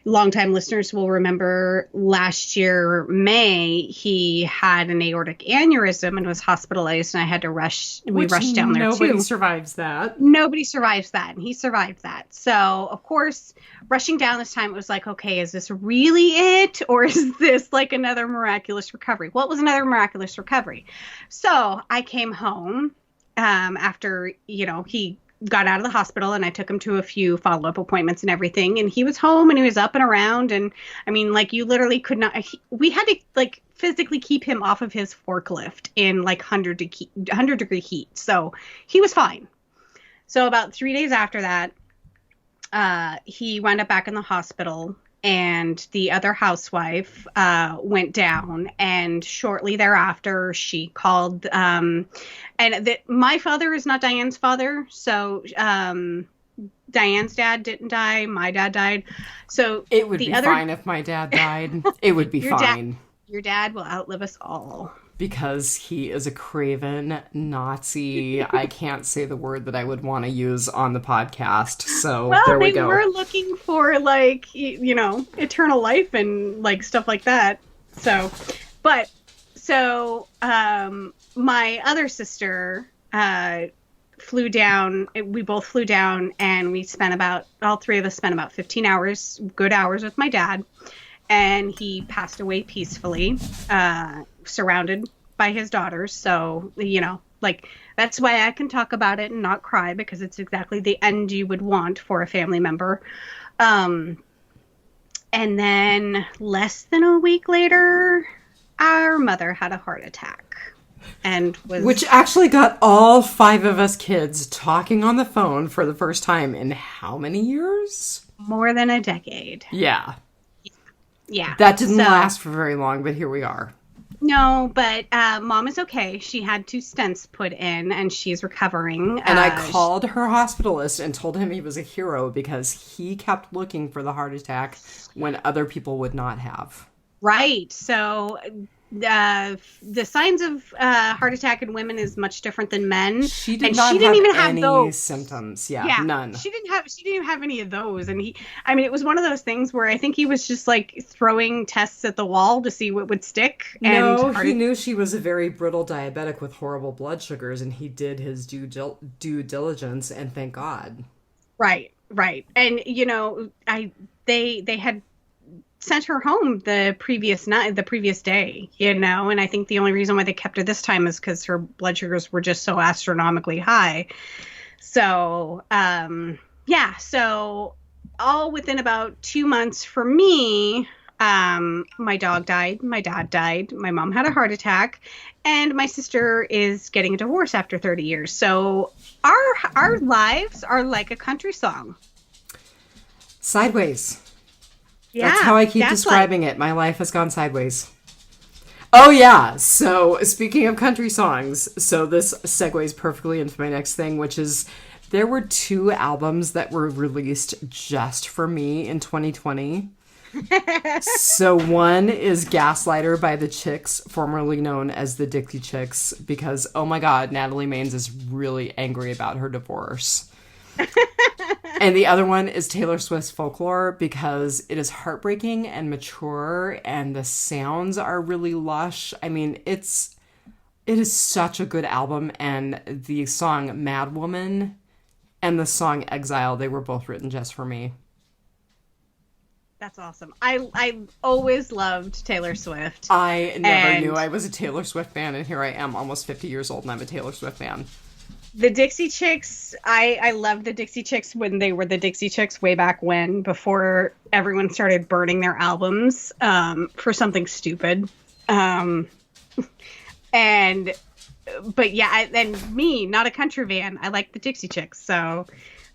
longtime listeners will remember, last year, May, he had an aortic aneurysm and was hospitalized, and I had to rush. We rushed down there too. Nobody survives that. Nobody survives that, and he survived that. So, of course, rushing down this time, it was like, okay, is this really it? Or is this like another miraculous recovery? Well, it was another miraculous recovery. So I came home after, he got out of the hospital, and I took him to a few follow-up appointments and everything. And he was home and he was up and around. And I mean, like, you literally could not, we had to like physically keep him off of his forklift in like 100-degree heat. So he was fine. So about 3 days after that, he wound up back in the hospital, and the other housewife went down, and shortly thereafter she called, my father is not Diane's father, so Diane's dad didn't die, my dad died, so it would be fine if my dad died. It would be fine. Your dad will outlive us all. Because he is a craven Nazi. I can't say the word that I would want to use on the podcast. So there we go. Well, they were looking for, like, eternal life and, like, stuff like that. So, my other sister flew down. We both flew down, and all 3 of us spent about 15 good hours with my dad. And he passed away peacefully, surrounded by his daughters. So, that's why I can talk about it and not cry, because it's exactly the end you would want for a family member. And then less than a week later, our mother had a heart attack. Which actually got all 5 of us kids talking on the phone for the first time in how many years? More than a decade. Yeah. Yeah. That didn't last for very long, but here we are. No, but Mom is okay. She had 2 stents put in, and she's recovering. And I called her hospitalist and told him he was a hero, because he kept looking for the heart attack when other people would not have. Right. So the signs of heart attack in women is much different than men. She didn't even have any symptoms. Yeah, none. She didn't even have any of those. And it was one of those things where I think he was just like throwing tests at the wall to see what would stick. He knew she was a very brittle diabetic with horrible blood sugars, and he did his due diligence, and thank God. Right. And they had sent her home the previous day, and I think the only reason why they kept her this time is because her blood sugars were just so astronomically high. So, yeah, so all within about 2 months for me, my dog died, my dad died, my mom had a heart attack, and my sister is getting a divorce after 30 years. So our lives are like a country song. Sideways. Yeah, that's how I keep describing it. My life has gone sideways. Oh, yeah. So, speaking of country songs, so this segues perfectly into my next thing, which is there were 2 albums that were released just for me in 2020. So, one is Gaslighter by the Chicks, formerly known as the Dixie Chicks, because, oh my God, Natalie Maines is really angry about her divorce. And the other one is Taylor Swift's Folklore, because it is heartbreaking and mature, and the sounds are really lush. I mean, it is such a good album, and the song Mad Woman and the song Exile, they were both written just for me. That's awesome. I always loved Taylor Swift. I never knew I was a Taylor Swift fan, and here I am, almost 50 years old, and I'm a Taylor Swift fan. The Dixie Chicks, I loved the Dixie Chicks when they were the Dixie Chicks way back when, before everyone started burning their albums for something stupid. But yeah, and me, not a country fan, I like the Dixie Chicks. So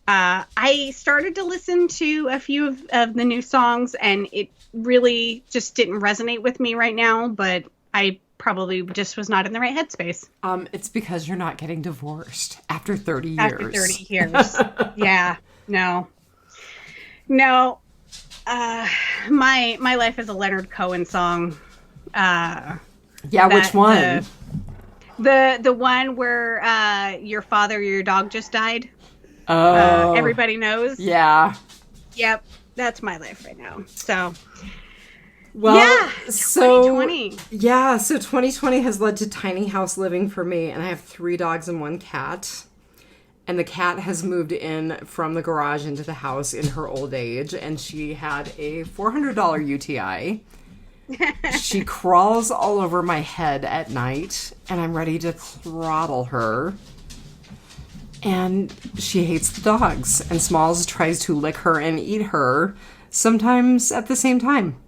I started to listen to a few of the new songs, and it really just didn't resonate with me right now, but I probably just was not in the right headspace. It's because you're not getting divorced after 30 years. After 30 years. Yeah. No. My life is a Leonard Cohen song. Which one? The one where your dog just died. Oh. Everybody knows. Yeah. Yep. That's my life right now. So. Well, yeah, 2020. So 2020 has led to tiny house living for me, and I have 3 dogs and 1 cat. And the cat has moved in from the garage into the house in her old age, and she had a $400 UTI. She crawls all over my head at night, and I'm ready to throttle her. And she hates the dogs, and Smalls tries to lick her and eat her, sometimes at the same time.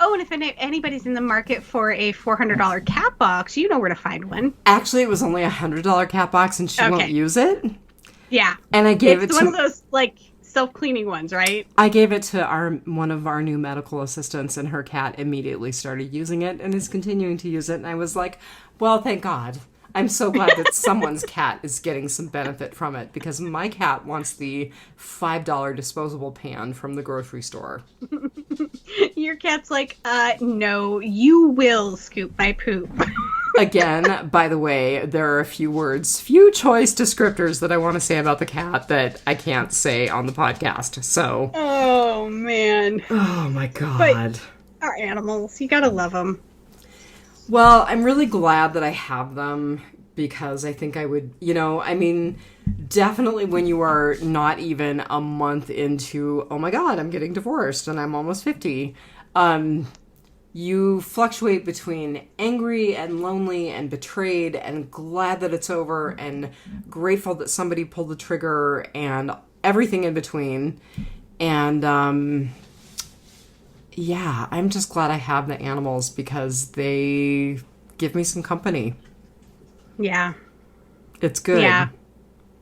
Oh, and if anybody's in the market for a $400 cat box, you know where to find one. Actually, it was only a $100 cat box, and she won't use it. Yeah. And I gave it to... It's one of those, like, self-cleaning ones, right? I gave it to one of our new medical assistants, and her cat immediately started using it and is continuing to use it. And I was like, well, thank God. I'm so glad that someone's cat is getting some benefit from it, because my cat wants the $5 disposable pan from the grocery store. Your cat's like, no, you will scoop my poop. Again, by the way, there are a few choice descriptors that I want to say about the cat that I can't say on the podcast. So. Oh, man. Oh, my God. But our animals, you gotta love them. Well, I'm really glad that I have them, because I think I would, definitely when you are not even a month into, oh my God, I'm getting divorced and I'm almost 50, you fluctuate between angry and lonely and betrayed and glad that it's over and grateful that somebody pulled the trigger and everything in between. And, yeah, I'm just glad I have the animals, because they give me some company. Yeah. It's good. Yeah.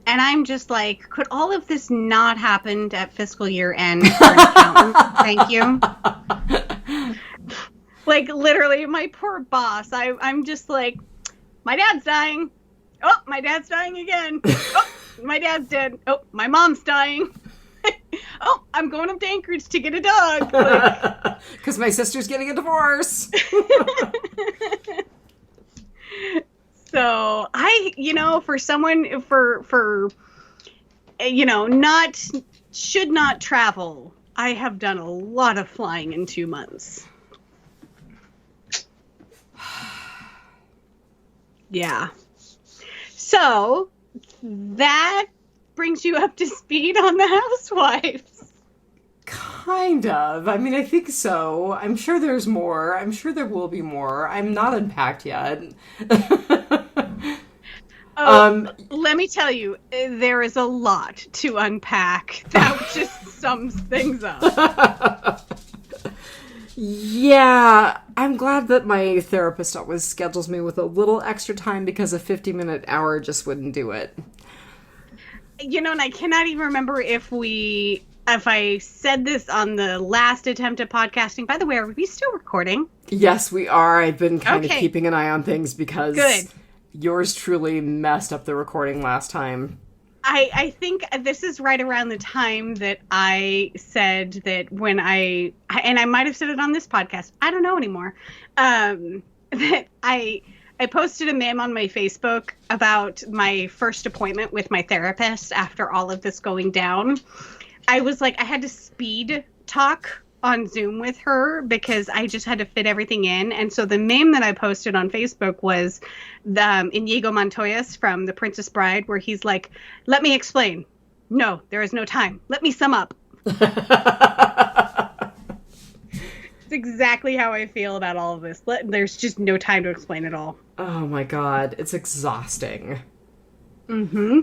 And I'm just like, could all of this not happen at fiscal year end for an accountant? Thank you. Like, literally, my poor boss. I'm just like, my dad's dying. Oh, my dad's dying again. Oh, my dad's dead. Oh, my mom's dying. Oh, I'm going up to Anchorage to get a dog. Because my sister's getting a divorce. So for someone should not travel, I have done a lot of flying in 2 months. Yeah. So that brings you up to speed on the Housewives. Kind of. I mean, I think so. I'm sure there's more. I'm sure there will be more. I'm not unpacked yet. Let me tell you, there is a lot to unpack. That just sums things up. Yeah, I'm glad that my therapist always schedules me with a little extra time because a 50-minute hour just wouldn't do it. You know, and I cannot even remember if I said this on the last attempt at podcasting. By the way, are we still recording? Yes, we are. I've been kind of keeping an eye on things because Good. Yours truly messed up the recording last time. I think this is right around the time that I said that and I might have said it on this podcast, I don't know anymore, that I posted a meme on my Facebook about my first appointment with my therapist after all of this going down. I was like, I had to speed talk on Zoom with her because I just had to fit everything in. And so the meme that I posted on Facebook was Inigo Montoya's from The Princess Bride, where he's like, let me explain. No, there is no time. Let me sum up. It's exactly how I feel about all of this. There's just no time to explain it all. Oh my God. It's exhausting. Mm-hmm.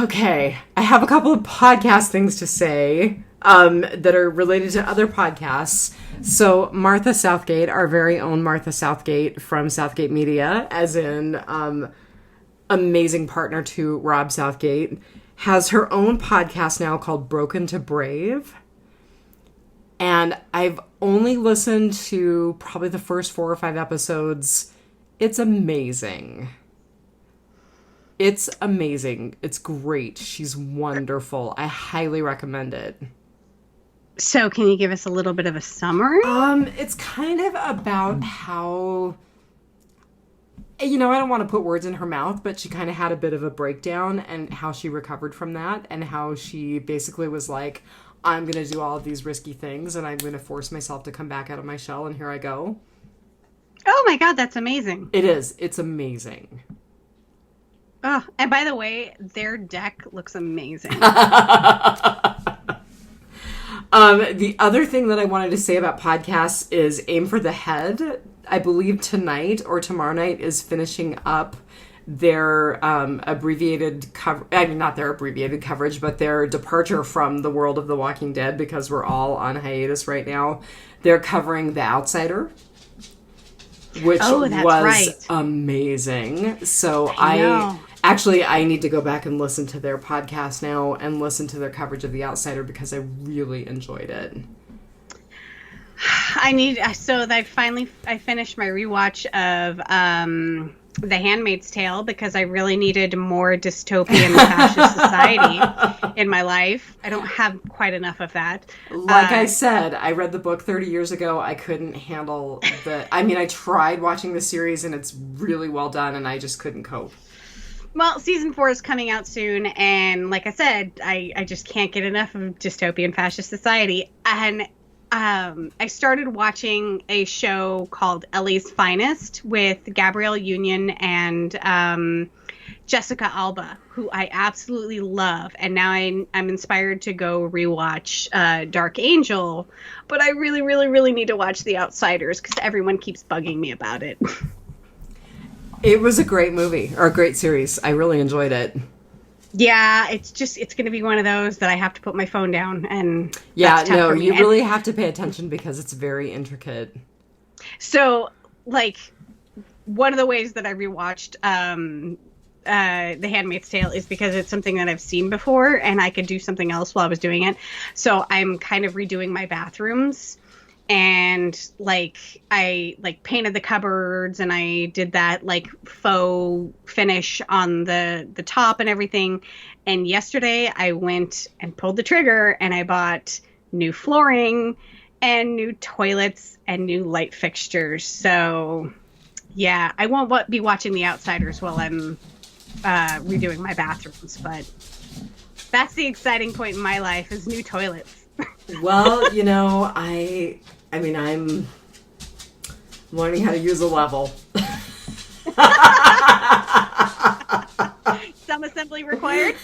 Okay. I have a couple of podcast things to say. That are related to other podcasts. So Martha Southgate, our very own Martha Southgate from Southgate Media, as in amazing partner to Rob Southgate, has her own podcast now called Broken to Brave. And I've only listened to probably the first 4 or 5 episodes. It's amazing. It's amazing. It's great. She's wonderful. I highly recommend it. So can you give us a little bit of a summary? It's kind of about how, I don't want to put words in her mouth, but she kind of had a bit of a breakdown and how she recovered from that and how she basically was like, I'm going to do all of these risky things and I'm going to force myself to come back out of my shell, and here I go. Oh my God, that's amazing. It is. It's amazing. Oh, and by the way, their deck looks amazing. The other thing that I wanted to say about podcasts is Aim for the Head. I believe tonight or tomorrow night is finishing up their abbreviated cover. I mean, not their abbreviated coverage, but their departure from the world of The Walking Dead, because we're all on hiatus right now. They're covering The Outsider, which was amazing. So I need to go back and listen to their podcast now and listen to their coverage of The Outsider because I really enjoyed it. I finished my rewatch of The Handmaid's Tale because I really needed more dystopian fascist society in my life. I don't have quite enough of that. Like I said, I read the book 30 years ago. I couldn't handle I tried watching the series and it's really well done and I just couldn't cope. Well, season 4 is coming out soon, and like I said, I just can't get enough of dystopian fascist society. And I started watching a show called Ellie's Finest with Gabrielle Union and Jessica Alba, who I absolutely love. And now I'm inspired to go rewatch Dark Angel, but I really, really, really need to watch The Outsiders because everyone keeps bugging me about it. It was a great movie, or a great series. I really enjoyed it. Yeah, it's going to be one of those that I have to put my phone down and you really have to pay attention because it's very intricate. So, one of the ways that I rewatched The Handmaid's Tale is because it's something that I've seen before and I could do something else while I was doing it. So I'm kind of redoing my bathrooms. And I painted the cupboards and I did that faux finish on the top and everything. And yesterday I went and pulled the trigger and I bought new flooring and new toilets and new light fixtures. So yeah, I won't be watching The Outsiders while I'm redoing my bathrooms, but that's the exciting point in my life is new toilets. Well, I'm learning how to use a level. Some assembly required?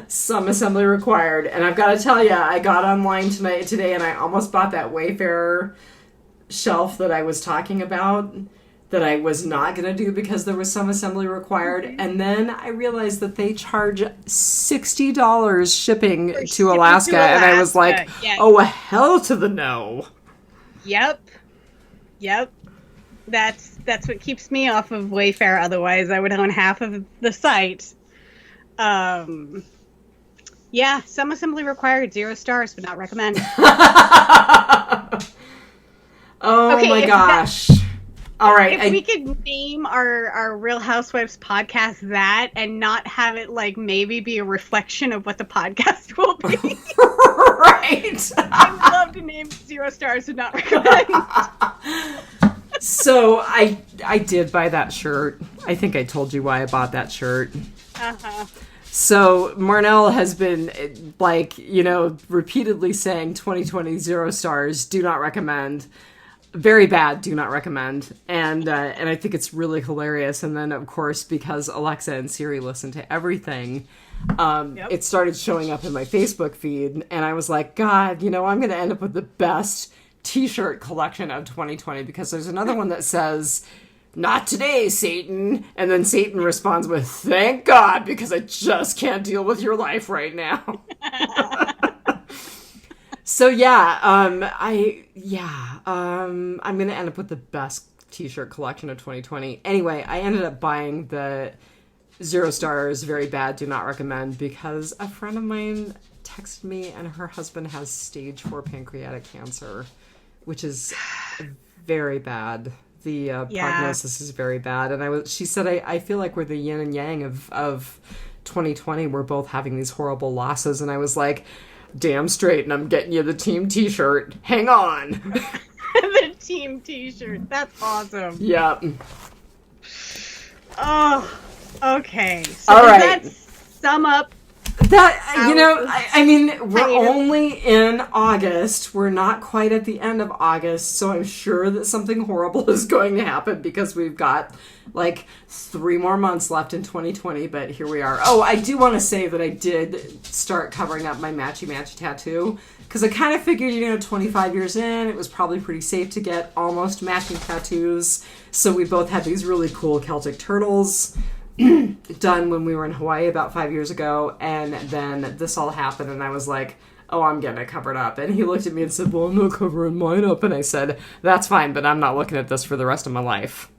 Some assembly required. And I've got to tell you, I got online today, and I almost bought that Wayfair shelf that I was talking about that I was not going to do because there was some assembly required. Mm-hmm. And then I realized that they charge $60 shipping to Alaska. And I was like, oh, hell to the no. Yep. That's what keeps me off of Wayfair. Otherwise, I would own half of the site. Yeah, some assembly required, 0 stars, would not recommend. My gosh. All right. If we could name our Real Housewives podcast that and not have it like maybe be a reflection of what the podcast will be. Right. I would love to name 0 stars, would not recommend. So I did buy that shirt. I think I told you why I bought that shirt. Uh-huh. So Marnell has been repeatedly saying 2020 0 stars, do not recommend. Very bad, do not recommend. And I think it's really hilarious. And then, of course, because Alexa and Siri listen to everything, it started showing up in my Facebook feed. And I was like, God, I'm going to end up with the best t-shirt collection of 2020 because there's another one that says, not today, Satan. And then Satan responds with, thank God, because I just can't deal with your life right now. So I'm going to end up with the best t-shirt collection of 2020. Anyway, I ended up buying the 0 stars, very bad, do not recommend, because a friend of mine texted me and her husband has stage 4 pancreatic cancer, which is very bad. The prognosis is very bad. And she said, I feel like we're the yin and yang of 2020. We're both having these horrible losses. And I was like, damn straight, and I'm getting you the team t-shirt. Hang on. The team t-shirt. That's awesome. Yeah. Oh, okay. So all does right. that sum up that, I mean, we're only in August. We're not quite at the end of August, so I'm sure that something horrible is going to happen because we've got, 3 more months left in 2020, but here we are. Oh, I do want to say that I did start covering up my matchy-matchy tattoo, because I kind of figured, 25 years in, it was probably pretty safe to get almost matching tattoos, so we both had these really cool Celtic turtles done when we were in Hawaii about 5 years ago, and then this all happened, and I was like, oh, I'm getting it covered up. And he looked at me and said, well, I'm not covering mine up. And I said, that's fine, but I'm not looking at this for the rest of my life.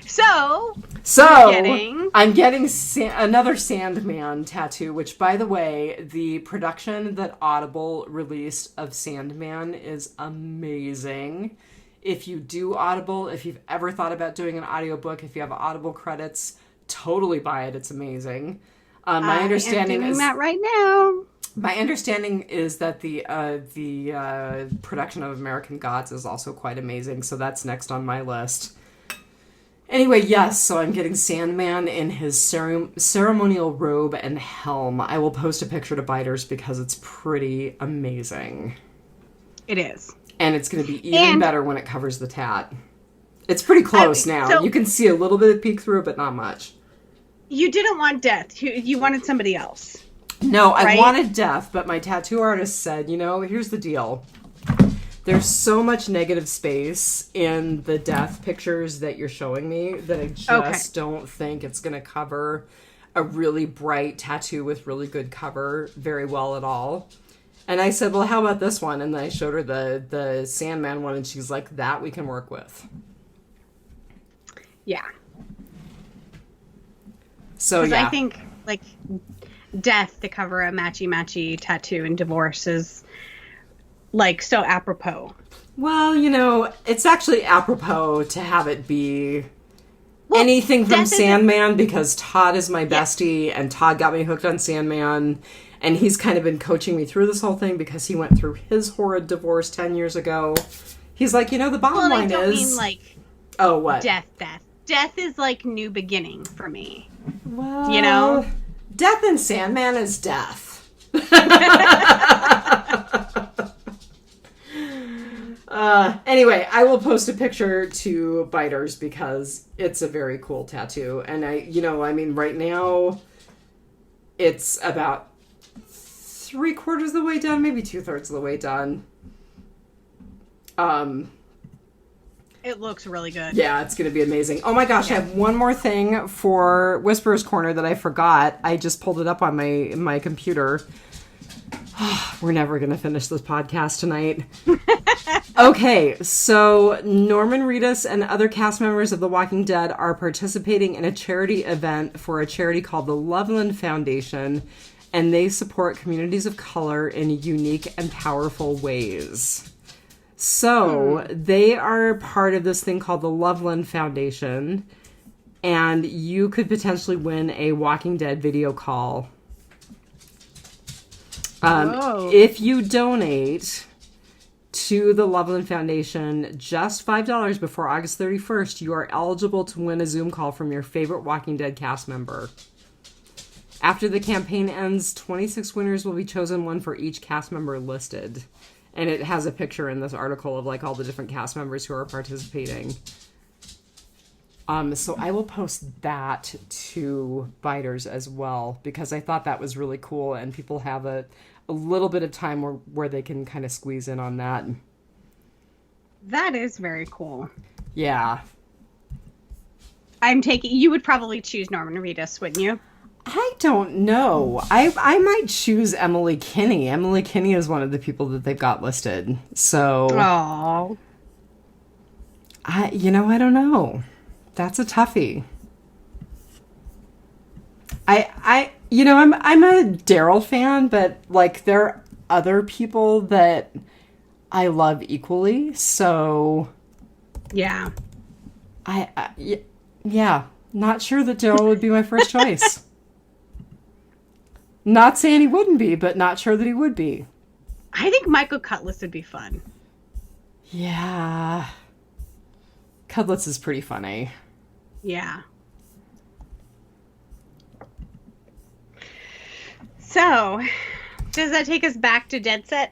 So I'm getting another Sandman tattoo, which, by the way, the production that Audible released of Sandman is amazing. If you do Audible, if you've ever thought about doing an audiobook, if you have Audible credits, totally buy it. It's amazing. My understanding is that right now. My understanding is that the production of American Gods is also quite amazing, so that's next on my list. Anyway, yes, so I'm getting Sandman in his ceremonial robe and helm. I will post a picture to Biters because it's pretty amazing. It is. And it's going to be even better when it covers the tat. It's pretty close now. So, you can see a little bit of peek through, but not much. You didn't want death. You wanted somebody else. No, I wanted death, but my tattoo artist said, here's the deal. There's so much negative space in the death pictures that you're showing me that I just don't think it's going to cover a really bright tattoo with really good cover very well at all. And I said, well, how about this one? And then I showed her the Sandman one, and she's like, that we can work with. Yeah. So, yeah. I think, death to cover a matchy-matchy tattoo and divorce is, so apropos. Well, it's actually apropos to have it be anything from Sandman, because Todd is my bestie, and Todd got me hooked on Sandman. And he's kind of been coaching me through this whole thing because he went through his horrid divorce 10 years ago. He's like, the bottom line is... oh, what? Death. Death is new beginning for me. Well... Death in Sandman is death. Anyway, I will post a picture to Biters because it's a very cool tattoo. And right now... It's about 3/4 of the way done, maybe 2/3 of the way done. It looks really good. Yeah, it's going to be amazing. Oh my gosh, I have one more thing for Whisperer's Corner that I forgot. I just pulled it up on my computer. We're never going to finish this podcast tonight. Okay, so Norman Reedus and other cast members of The Walking Dead are participating in a charity event for a charity called the Loveland Foundation, and they support communities of color in unique and powerful ways. So they are part of this thing called the Loveland Foundation, and you could potentially win a Walking Dead video call. If you donate to the Loveland Foundation just $5 before August 31st, you are eligible to win a Zoom call from your favorite Walking Dead cast member. After the campaign ends, 26 winners will be chosen, one for each cast member listed. And it has a picture in this article of like all the different cast members who are participating. So I will post that to Biters as well, because I thought that was really cool, and people have a little bit of time where they can kind of squeeze in on that. That is very cool. Yeah. You would probably choose Norman Reedus, wouldn't you? I don't know. I might choose Emily Kinney. Emily Kinney is one of the people that they've got listed. So, I don't know. That's a toughie. I'm a Daryl fan, but like there are other people that I love equally. So, yeah. Yeah, not sure that Daryl would be my first choice. Not saying he wouldn't be, but not sure that he would be. I think Michael Cutlass would be fun. Yeah. Cudlitz is pretty funny. Yeah. So, does that take us back to Dead Set?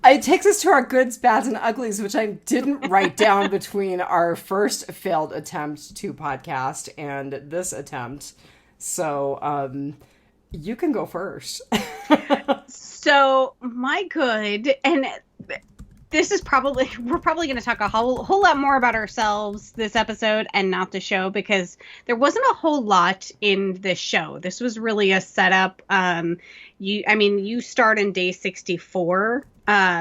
It takes us to our goods, bads, and uglies, which I didn't write down between our first failed attempt to podcast and this attempt. So, you can go first. So, my good, and this is we're probably going to talk a whole lot more about ourselves this episode and not the show, because there wasn't a whole lot in the show. This was really a setup. You start in day 64.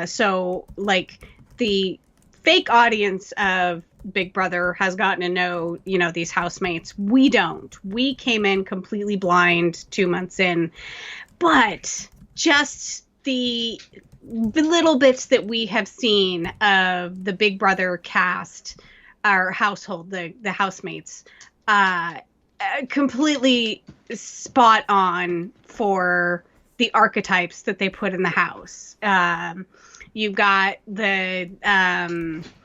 So like the fake audience of Big Brother has gotten to know, these housemates. We don't. We came in completely blind 2 months in, but just the little bits that we have seen of the Big Brother cast, our household, the housemates, completely spot on for the archetypes that they put in the house. You've got the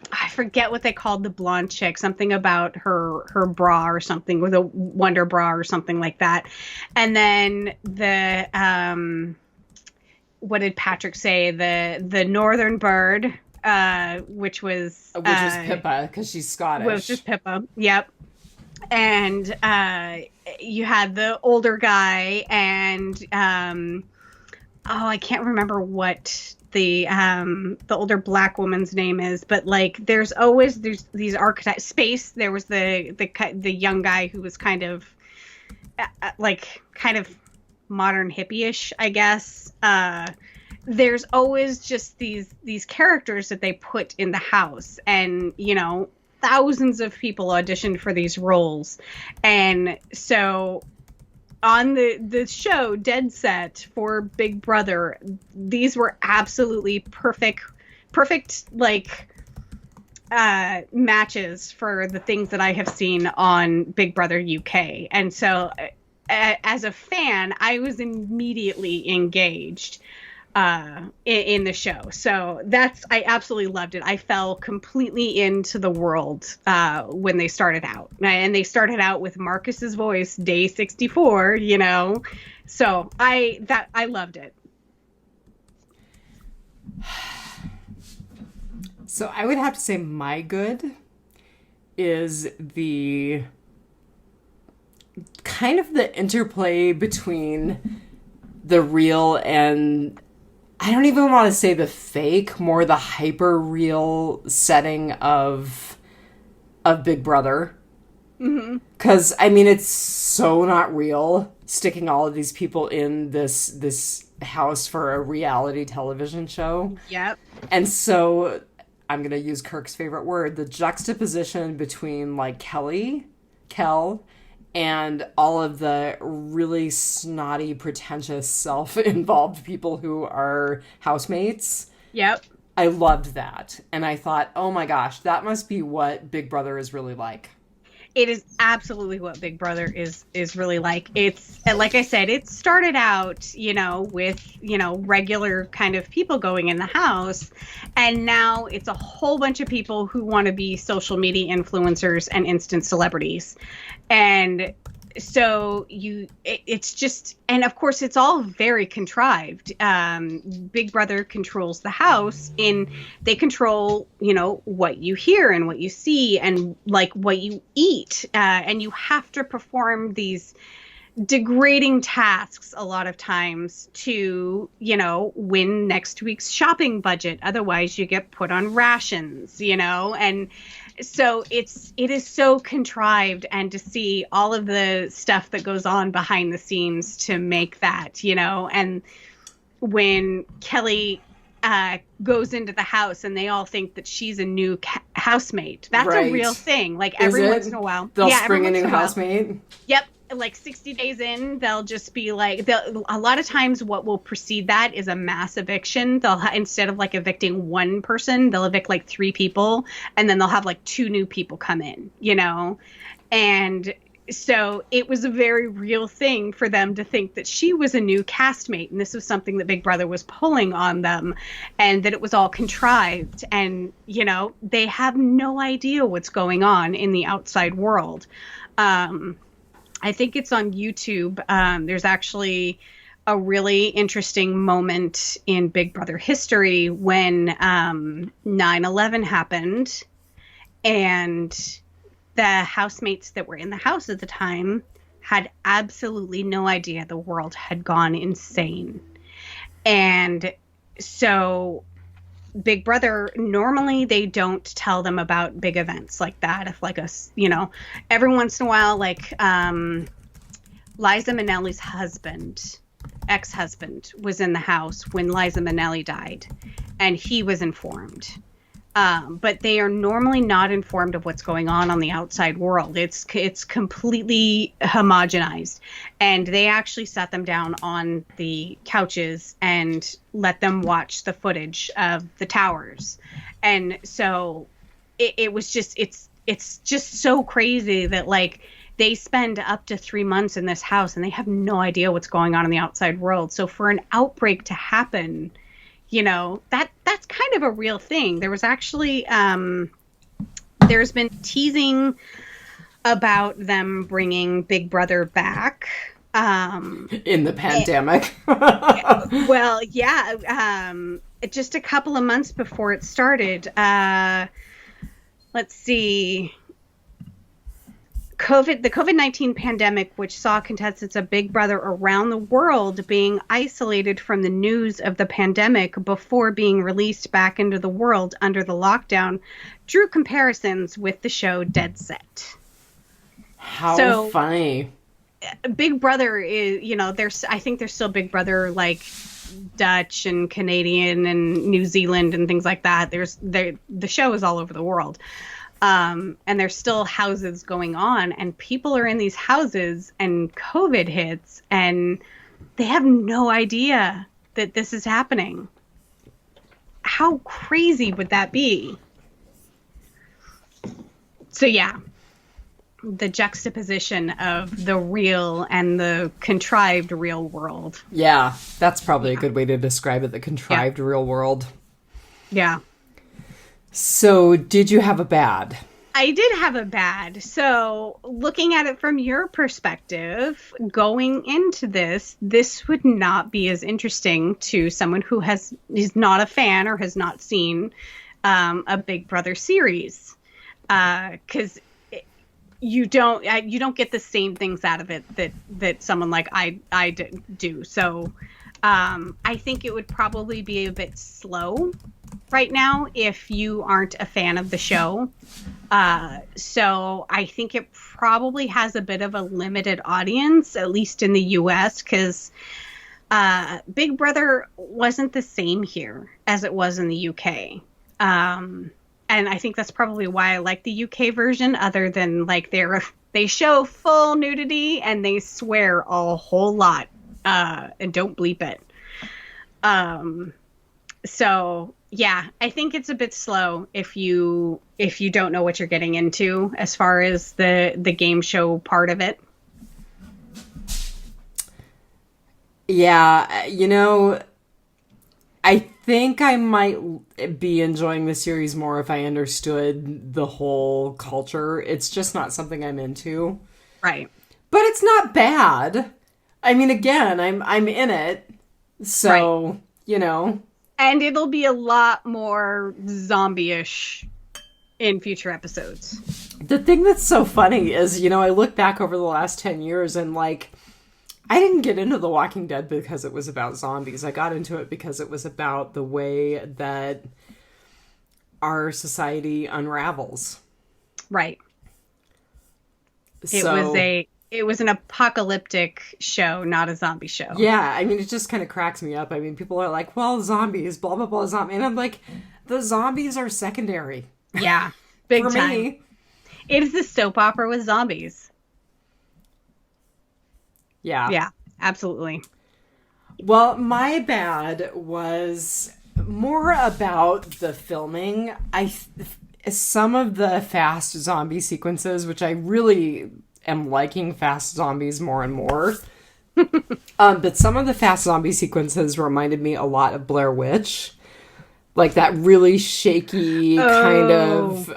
I forget what they called the blonde chick, something about her bra or something, with a wonder bra or something like that. And then the what did Patrick say? The northern bird, which was Pippa, because she's Scottish. Which is Pippa. Yep. And you had the older guy, and I can't remember what the older black woman's name is, but like there's these archetypes. Space. There was the young guy who was kind of modern hippie-ish, I guess. There's always just these characters that they put in the house, and thousands of people auditioned for these roles. And so on the show Dead Set for Big Brother, these were absolutely perfect matches for the things that I have seen on Big Brother UK. And so as a fan, I was immediately engaged in the show. So I absolutely loved it. I fell completely into the world when they started out. And they started out with Marcus's voice, day 64, So I loved it. So I would have to say my good is the kind of the interplay between the real and I don't even want to say the fake, more the hyper real setting of Big Brother. Because, I mean, it's so not real sticking all of these people in this house for a reality television show. Yep. And so, I'm going to use Kirk's favorite word, the juxtaposition between, like, Kel, and all of the really snotty, pretentious, self-involved people who are housemates. Yep. I loved that. And I thought, oh my gosh, that must be what Big Brother is really like. It is absolutely what Big Brother is really like. It's, like I said, it started out, with, regular kind of people going in the house. And now it's a whole bunch of people who want to be social media influencers and instant celebrities. And so it's just, and of course it's all very contrived. Big Brother controls the house they control, what you hear and what you see and like what you eat. And you have to perform these degrading tasks a lot of times to, win next week's shopping budget. Otherwise you get put on rations, and so it is so contrived, and to see all of the stuff that goes on behind the scenes to make that, and when Kelly goes into the house and they all think that she's a new housemate. That's a real thing. Like every once in a while. They'll spring a new housemate? Yep. Like 60 days in, they'll just be like, a lot of times what will precede that is a mass eviction. They'll instead of like evicting one person, they'll evict like 3 people, and then they'll have like 2 new people come in, and so it was a very real thing for them to think that she was a new castmate, and this was something that Big Brother was pulling on them, and that it was all contrived, and they have no idea what's going on in the outside world. I think it's on YouTube. There's actually a really interesting moment in Big Brother history when 9/11 happened, and the housemates that were in the house at the time had absolutely no idea the world had gone insane. And so Big Brother, normally they don't tell them about big events like that. If like every once in a while, like Liza Minnelli's ex-husband was in the house when Liza Minnelli died, and he was informed. But they are normally not informed of what's going on the outside world. It's completely homogenized. And they actually sat them down on the couches and let them watch the footage of the towers. And so it was just, it's just so crazy that like they spend up to 3 months in this house and they have no idea what's going on in the outside world. So for an outbreak to happen, that's kind of a real thing. There was actually, there's been teasing about them bringing Big Brother back. In the pandemic. Well, yeah. Just a couple of months before it started. Let's see. The COVID-19 pandemic, which saw contestants of Big Brother around the world being isolated from the news of the pandemic before being released back into the world under the lockdown, drew comparisons with the show Dead Set. How funny. Big Brother is, I think there's still Big Brother like Dutch and Canadian and New Zealand and things like that. The show is all over the world. And there's still houses going on, and people are in these houses and COVID hits and they have no idea that this is happening. How crazy would that be? So yeah, the juxtaposition of the real and the contrived real world. Yeah, that's probably a good way to describe it, the contrived real world. Yeah. So, did you have a bad? I did have a bad. So, looking at it from your perspective, going into this would not be as interesting to someone who is not a fan or has not seen a Big Brother series, because you don't get the same things out of it that someone like I do. So, I think it would probably be a bit slow right now if you aren't a fan of the show. So I think it probably has a bit of a limited audience, at least in the US, because Big Brother wasn't the same here as it was in the UK. And I think that's probably why I like the UK version, other than like they show full nudity and they swear a whole lot, and don't bleep it. So yeah, I think it's a bit slow if you don't know what you're getting into as far as the game show part of it. Yeah, you know, I think I might be enjoying the series more if I understood the whole culture. It's just not something I'm into. Right. But it's not bad. I mean, again, I'm in it. So, right. You know. And it'll be a lot more zombie-ish in future episodes. The thing that's so funny is, you know, I look back over the last 10 years and, like, I didn't get into The Walking Dead because it was about zombies. I got into it because it was about the way that our society unravels. Right. It was an apocalyptic show, not a zombie show. Yeah, I mean, it just kind of cracks me up. I mean, people are like, well, zombies, blah, blah, blah, zombie. And I'm like, the zombies are secondary. Yeah, big For time. me. It is the soap opera with zombies. Yeah. Yeah, absolutely. Well, my bad was more about the filming. Some of the fast zombie sequences, which I really am liking fast zombies more and more. But some of the fast zombie sequences reminded me a lot of Blair Witch. Like that really shaky kind of,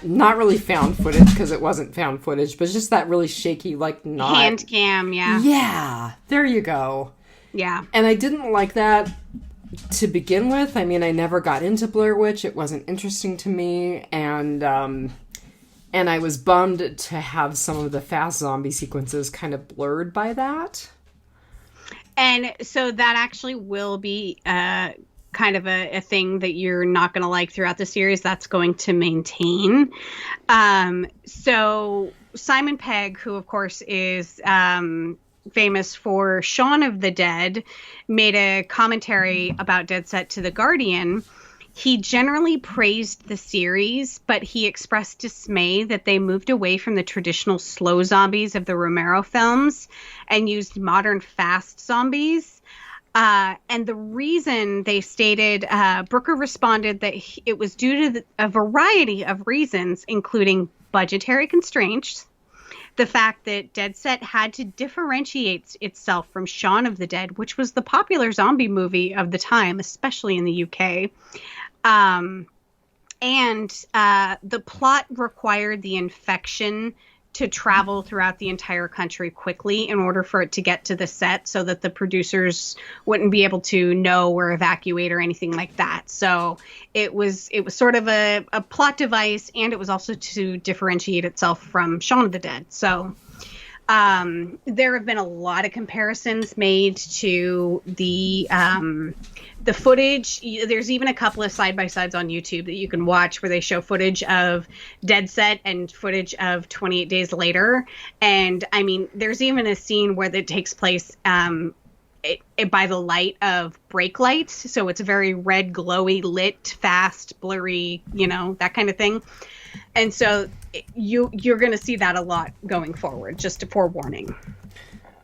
not really found footage because it wasn't found footage, but just that really shaky, like not... Hand cam, yeah. Yeah, there you go. Yeah. And I didn't like that to begin with. I mean, I never got into Blair Witch. It wasn't interesting to me. And I was bummed to have some of the fast zombie sequences kind of blurred by that. And so that actually will be kind of a thing that you're not going to like throughout the series. That's going to maintain. So Simon Pegg, who of course is famous for Shaun of the Dead, made a commentary about Dead Set to The Guardian. He generally praised the series, but he expressed dismay that they moved away from the traditional slow zombies of the Romero films and used modern fast zombies. And the reason they stated, Brooker responded that it was due to a variety of reasons, including budgetary constraints, the fact that Dead Set had to differentiate itself from Shaun of the Dead, which was the popular zombie movie of the time, especially in the UK. And the plot required the infection to travel throughout the entire country quickly in order for it to get to the set so that the producers wouldn't be able to know or evacuate or anything like that. So it was sort of a plot device, and it was also to differentiate itself from Shaun of the Dead. So there have been a lot of comparisons made to the footage. There's even a couple of side-by-sides on YouTube that you can watch where they show footage of Dead Set and footage of 28 Days Later. And I mean, there's even a scene where that takes place by the light of brake lights. So it's very red, glowy, lit, fast, blurry, that kind of thing. And so you're going to see that a lot going forward, just a forewarning.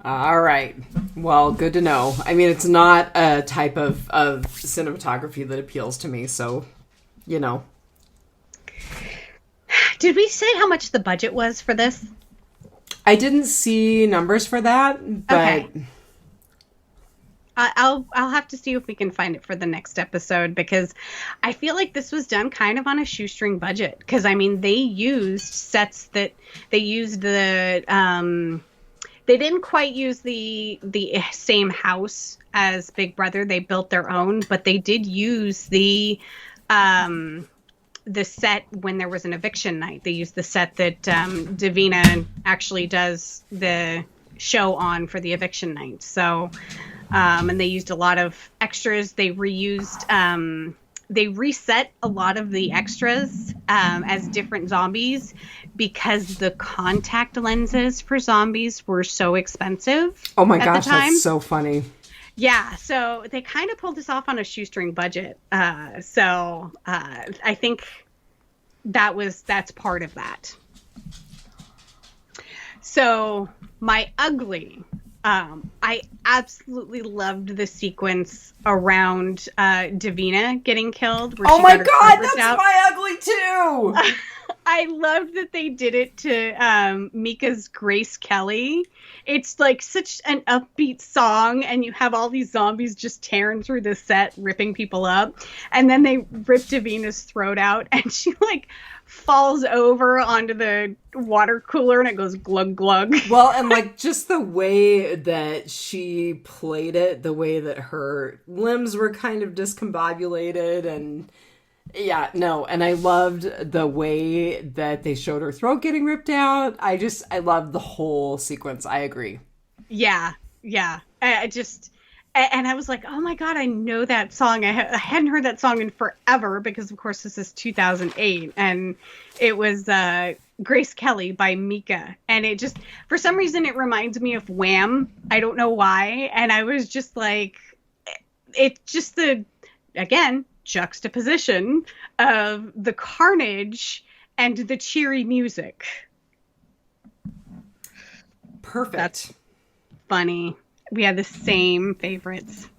All right. Well, good to know. I mean, it's not a type of cinematography that appeals to me, so, Did we say how much the budget was for this? I didn't see numbers for that, but... Okay. I'll have to see if we can find it for the next episode, because I feel like this was done kind of on a shoestring budget. Because, I mean, they used sets that... They used the... They didn't quite use the same house as Big Brother. They built their own, but they did use the set when there was an eviction night. They used the set that Davina actually does show on for the eviction night. So, and they used a lot of extras. They reused, they reset a lot of the extras as different zombies because the contact lenses for zombies were so expensive. Oh my gosh, that's so funny. Yeah, so they kind of pulled this off on a shoestring budget. So I think that's part of that. So my ugly, I absolutely loved the sequence around Davina getting killed. Oh my god, that's my ugly too! I loved that they did it to Mika's Grace Kelly. It's like such an upbeat song, and you have all these zombies just tearing through the set, ripping people up. And then they rip Davina's throat out, and she like falls over onto the water cooler, and it goes glug glug. Well, and like just the way that she played it, the way that her limbs were kind of discombobulated, and yeah, no, and I loved the way that they showed her throat getting ripped out. I loved the whole sequence. I agree. Yeah. And I was like, oh my god, I know that song. I hadn't heard that song in forever because, of course, this is 2008, and it was Grace Kelly by Mika. And it just, for some reason, it reminds me of Wham. I don't know why. And I was just like, it just again, juxtaposition of the carnage and the cheery music. Perfect. That's funny. We had the same favorites.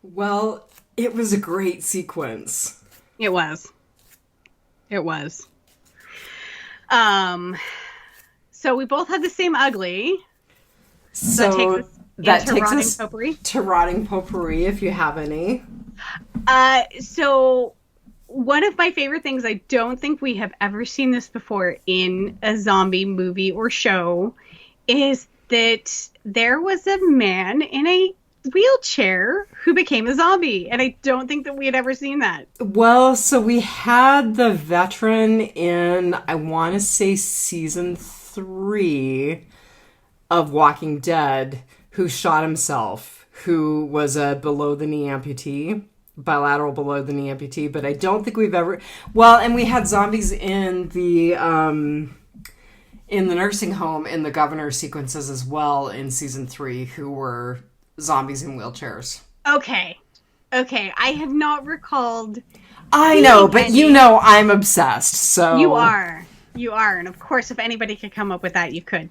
Well, it was a great sequence. It was. So we both had the same ugly. So that takes us potpourri. To rotting potpourri, if you have any. So one of my favorite things, I don't think we have ever seen this before in a zombie movie or show, is that there was a man in a wheelchair who became a zombie. And I don't think that we had ever seen that. Well, so we had the veteran in, I want to say, season 3 of Walking Dead who shot himself, who was a below-the-knee amputee. Bilateral below-the-knee amputee. But I don't think we've ever... Well, and we had zombies in the nursing home, in the governor sequences as well in season 3, who were zombies in wheelchairs. Okay. I have not recalled. I know, but you know I'm obsessed, so... You are. And of course, if anybody could come up with that, you could.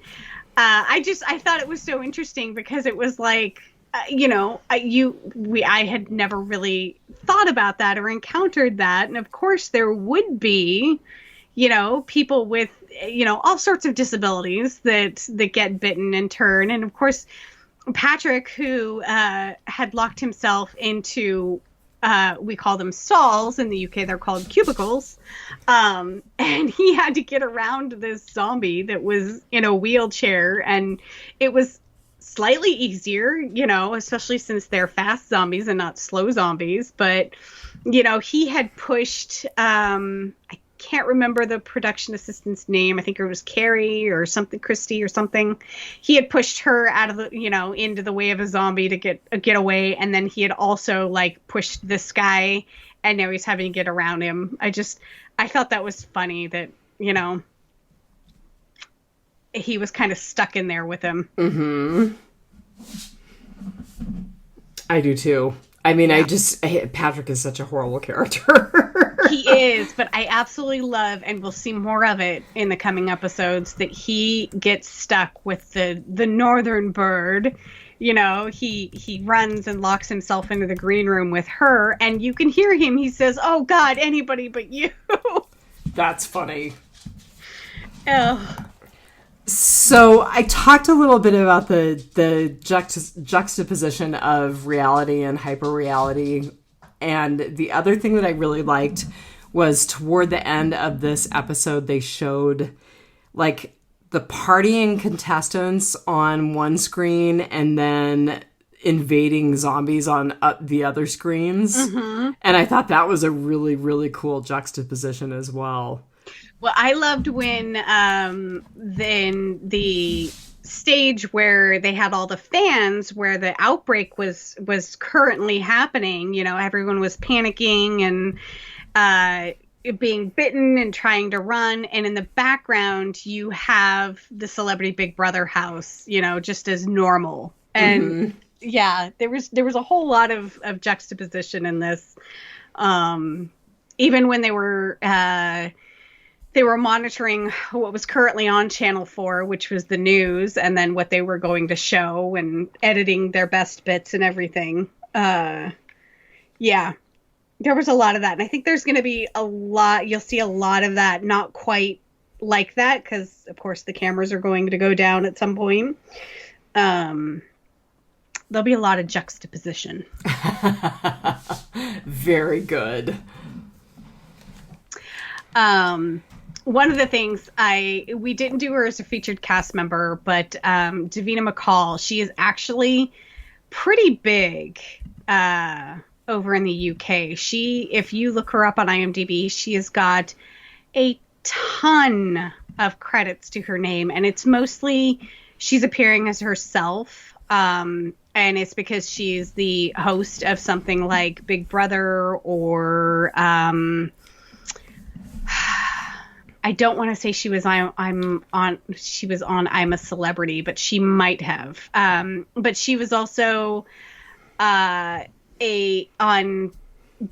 I thought it was so interesting because it was like, I had never really thought about that or encountered that. And of course there would be, people with, all sorts of disabilities that get bitten and turn. And of course, Patrick, who had locked himself into, we call them stalls in the UK, they're called cubicles. And he had to get around this zombie that was in a wheelchair, and it was slightly easier, especially since they're fast zombies and not slow zombies. But, he had pushed, I can't remember the production assistant's name. I think it was Carrie or something, Christy or something. He had pushed her out of the, into the way of a zombie to get away. And then he had also pushed this guy, and now he's having to get around him. I thought that was funny that, he was kind of stuck in there with him. Mm-hmm. I do too. I mean, yeah. Patrick is such a horrible character. He is, but I absolutely love, and we'll see more of it in the coming episodes, that he gets stuck with the northern bird. He runs and locks himself into the green room with her, and you can hear him. He says, "Oh God, anybody but you." That's funny. Oh. So I talked a little bit about the juxtaposition of reality and hyper-reality. And the other thing that I really liked was toward the end of this episode, they showed the partying contestants on one screen and then invading zombies on the other screens. Mm-hmm. And I thought that was a really, really cool juxtaposition as well. Well, I loved when then the stage where they had all the fans, where the outbreak was currently happening. You know, everyone was panicking and being bitten and trying to run, and in the background you have the Celebrity Big Brother house, you know, just as normal. And yeah, there was a whole lot of juxtaposition in this. Even when they were monitoring what was currently on Channel 4, which was the news, and then what they were going to show, and editing their best bits and everything. Yeah, there was a lot of that. And I think there's going to be you'll see a lot of that, not quite like that, because, of course, the cameras are going to go down at some point. There'll be a lot of juxtaposition. Very good. One of the things we didn't do her as a featured cast member, but Davina McCall, she is actually pretty big over in the UK. If you look her up on IMDb, she has got a ton of credits to her name, and it's mostly she's appearing as herself. And it's because she's the host of something like Big Brother, or I don't want to say she was on I'm a Celebrity, but she might have. But she was also on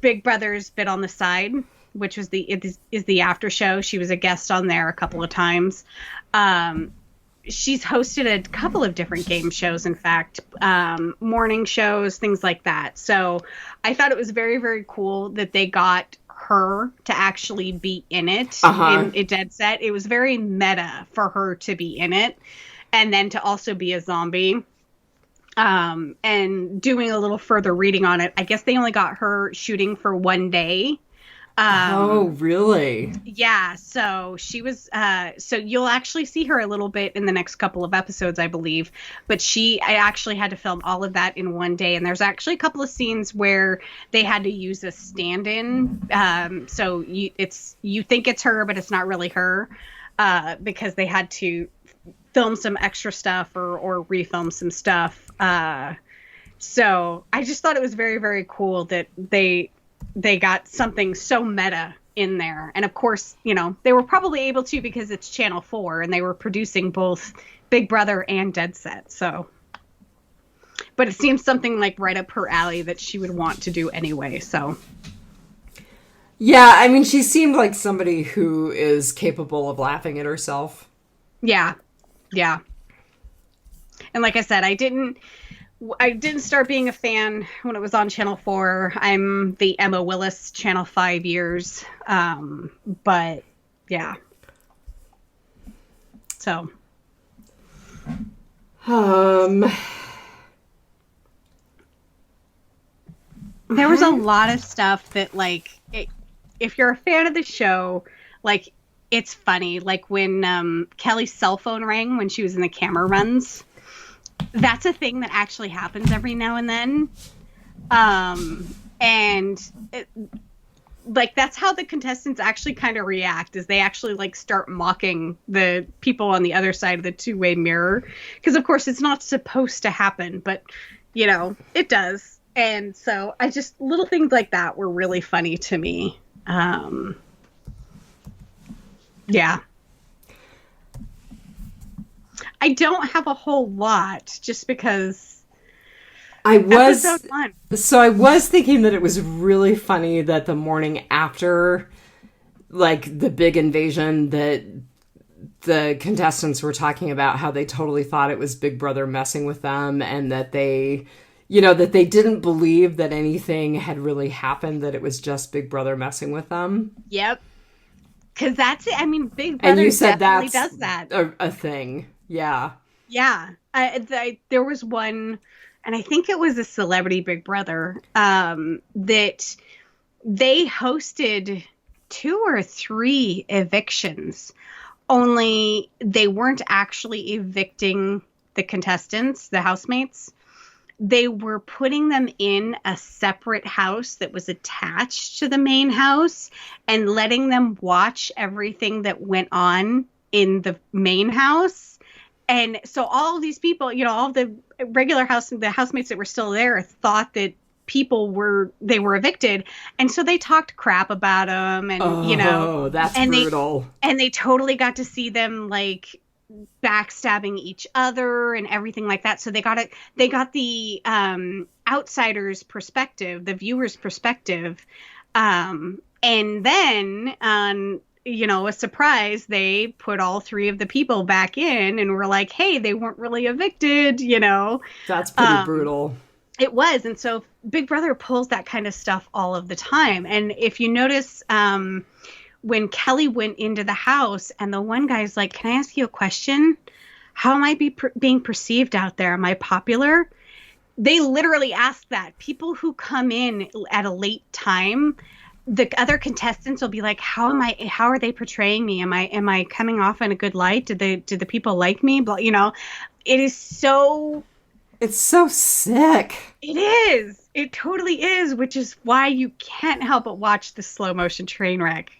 Big Brother's Bit on the Side, which was the after show. She was a guest on there a couple of times. She's hosted a couple of different game shows, in fact, morning shows, things like that. So I thought it was very, very cool that they got her to actually be in it, in a Dead Set. It was very meta for her to be in it, and then to also be a zombie. And doing a little further reading on it, I guess they only got her shooting for one day. Oh, really? Yeah. So she was, so you'll actually see her a little bit in the next couple of episodes, I believe. But I actually had to film all of that in one day. And there's actually a couple of scenes where they had to use a stand-in. So you think it's her, but it's not really her, because they had to film some extra stuff or refilm some stuff. So I just thought it was very, very cool that they got something so meta in there. And of course, you know, they were probably able to because it's Channel 4 and they were producing both Big Brother and Dead Set. So, but it seems something like right up her alley that she would want to do anyway. So, yeah, I mean, she seemed like somebody who is capable of laughing at herself. Yeah. Yeah. And like I said, I didn't start being a fan when it was on Channel 4. I'm the Emma Willis Channel 5 years. But yeah. So. There was a lot of stuff that, like, if you're a fan of the show, like, it's funny. Like when Kelly's cell phone rang when she was in the camera runs. That's a thing that actually happens every now and then. Like, that's how the contestants actually kind of react, is they actually, like, start mocking the people on the other side of the two-way mirror. Because, of course, it's not supposed to happen, but, you know, it does. And so little things like that were really funny to me. Yeah. I don't have a whole lot, just because I was thinking that it was really funny that the morning after, like, the big invasion, that the contestants were talking about how they totally thought it was Big Brother messing with them, and that they, you know, that they didn't believe that anything had really happened, that it was just Big Brother messing with them. Yep. Because that's it. I mean, Big Brother definitely does that. A thing. Yeah. Yeah. There was one, and I think it was a Celebrity Big Brother, that they hosted 2 or 3 evictions, only they weren't actually evicting the contestants, the housemates. They were putting them in a separate house that was attached to the main house and letting them watch everything that went on in the main house. And so all of these people, all the regular the housemates that were still there thought that they were evicted. And so they talked crap about them and, Oh, that's brutal. And they totally got to see them like backstabbing each other and everything like that. So they got the outsider's perspective, the viewer's perspective. And then a surprise, they put all three of the people back in and were like, hey, they weren't really evicted, That's pretty brutal. It was. And so Big Brother pulls that kind of stuff all of the time. And if you notice, when Kelly went into the house and the one guy's like, can I ask you a question? How am I being perceived out there? Am I popular? They literally ask that. People who come in at a late time, the other contestants will be like, how are they portraying me? Am I coming off in a good light? Do the people like me? It is so... It's so sick. It is. It totally is, which is why you can't help but watch the slow motion train wreck.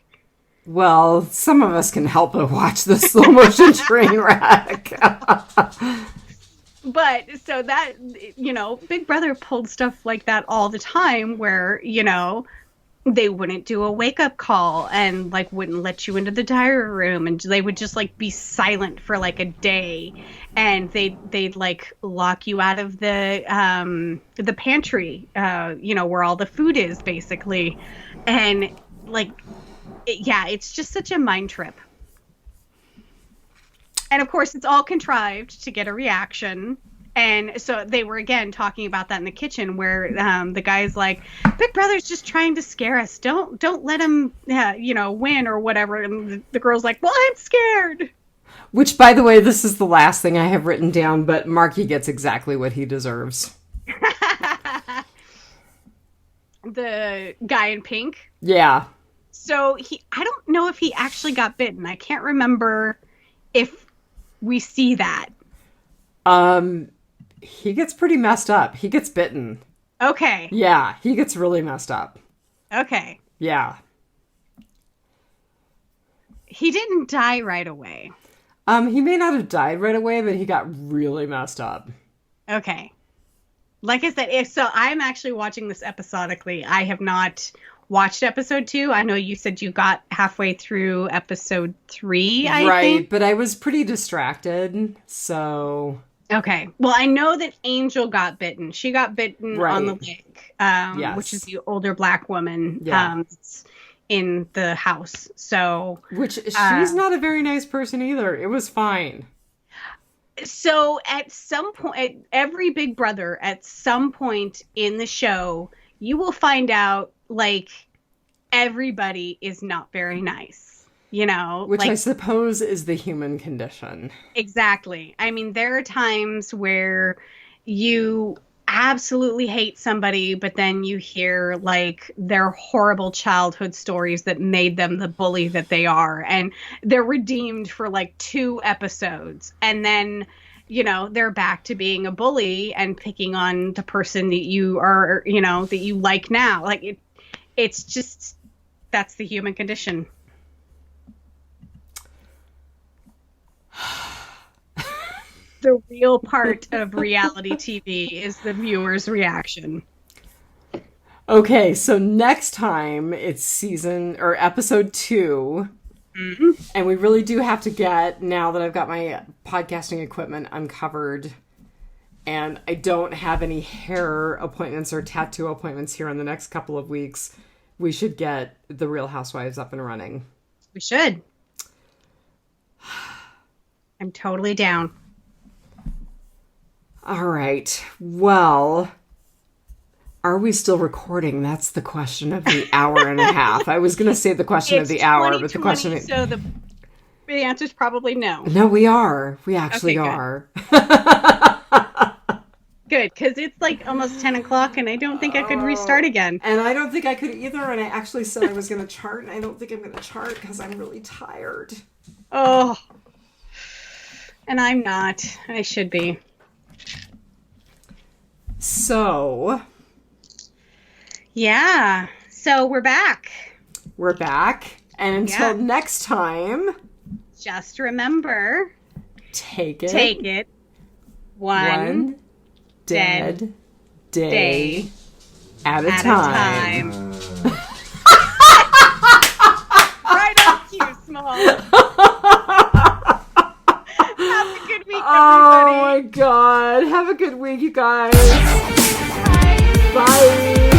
Well, some of us can help but watch the slow motion train wreck. But so that, Big Brother pulled stuff like that all the time where, they wouldn't do a wake up call and like wouldn't let you into the diary room, and they would just like be silent for like a day, and they'd like lock you out of the pantry, where all the food is basically, and like, it's just such a mind trip. And of course, it's all contrived to get a reaction. And so they were, again, talking about that in the kitchen where the guy's like, Big Brother's just trying to scare us. Don't let him, win or whatever. And the girl's like, well, I'm scared. Which, by the way, this is the last thing I have written down, but Marky gets exactly what he deserves. The guy in pink? Yeah. So I don't know if he actually got bitten. I can't remember if we see that. He gets pretty messed up. He gets bitten. Okay. Yeah, he gets really messed up. Okay. Yeah. He didn't die right away. He may not have died right away, but he got really messed up. Okay. Like I said, so I'm actually watching this episodically. I have not watched episode 2. I know you said you got halfway through episode 3, I think. Right, but I was pretty distracted, so... Okay. Well, I know that Angel got bitten. She got bitten on the leg, yes. which is the older black woman in the house. So, which she's not a very nice person either. It was fine. So at some point, every Big Brother, at some point in the show, you will find out, like, everybody is not very nice. Which I suppose is the human condition. Exactly. I mean, there are times where you absolutely hate somebody, but then you hear like their horrible childhood stories that made them the bully that they are. And they're redeemed for like 2 episodes. And then, they're back to being a bully and picking on the person that you are, that you like now. Like it's just, that's the human condition. The real part of reality TV is the viewer's reaction. Okay, so next time it's episode 2. Mm-hmm. And we really do have to get, now that I've got my podcasting equipment uncovered and I don't have any hair appointments or tattoo appointments here in the next couple of weeks, we should get The Real Housewives up and running. We should. I'm totally down. All right. Well, are we still recording? That's the question of the hour and a half. I was going to say the question of the hour, but the question of... So the answer is probably no. No, we are. We actually are. Good, because it's like almost 10 o'clock and I don't think I could restart again. And I don't think I could either. And I actually said I was going to chart, and I don't think I'm going to chart because I'm really tired. Oh. And I'm not. I should be. So. Yeah. So we're back. We're back. And until next time. Just remember. Take it. Take it. One dead day at a at time. a time. Right on cue, Small. Have a good week, everybody. Oh my god. Have a good week, you guys. Bye. Bye.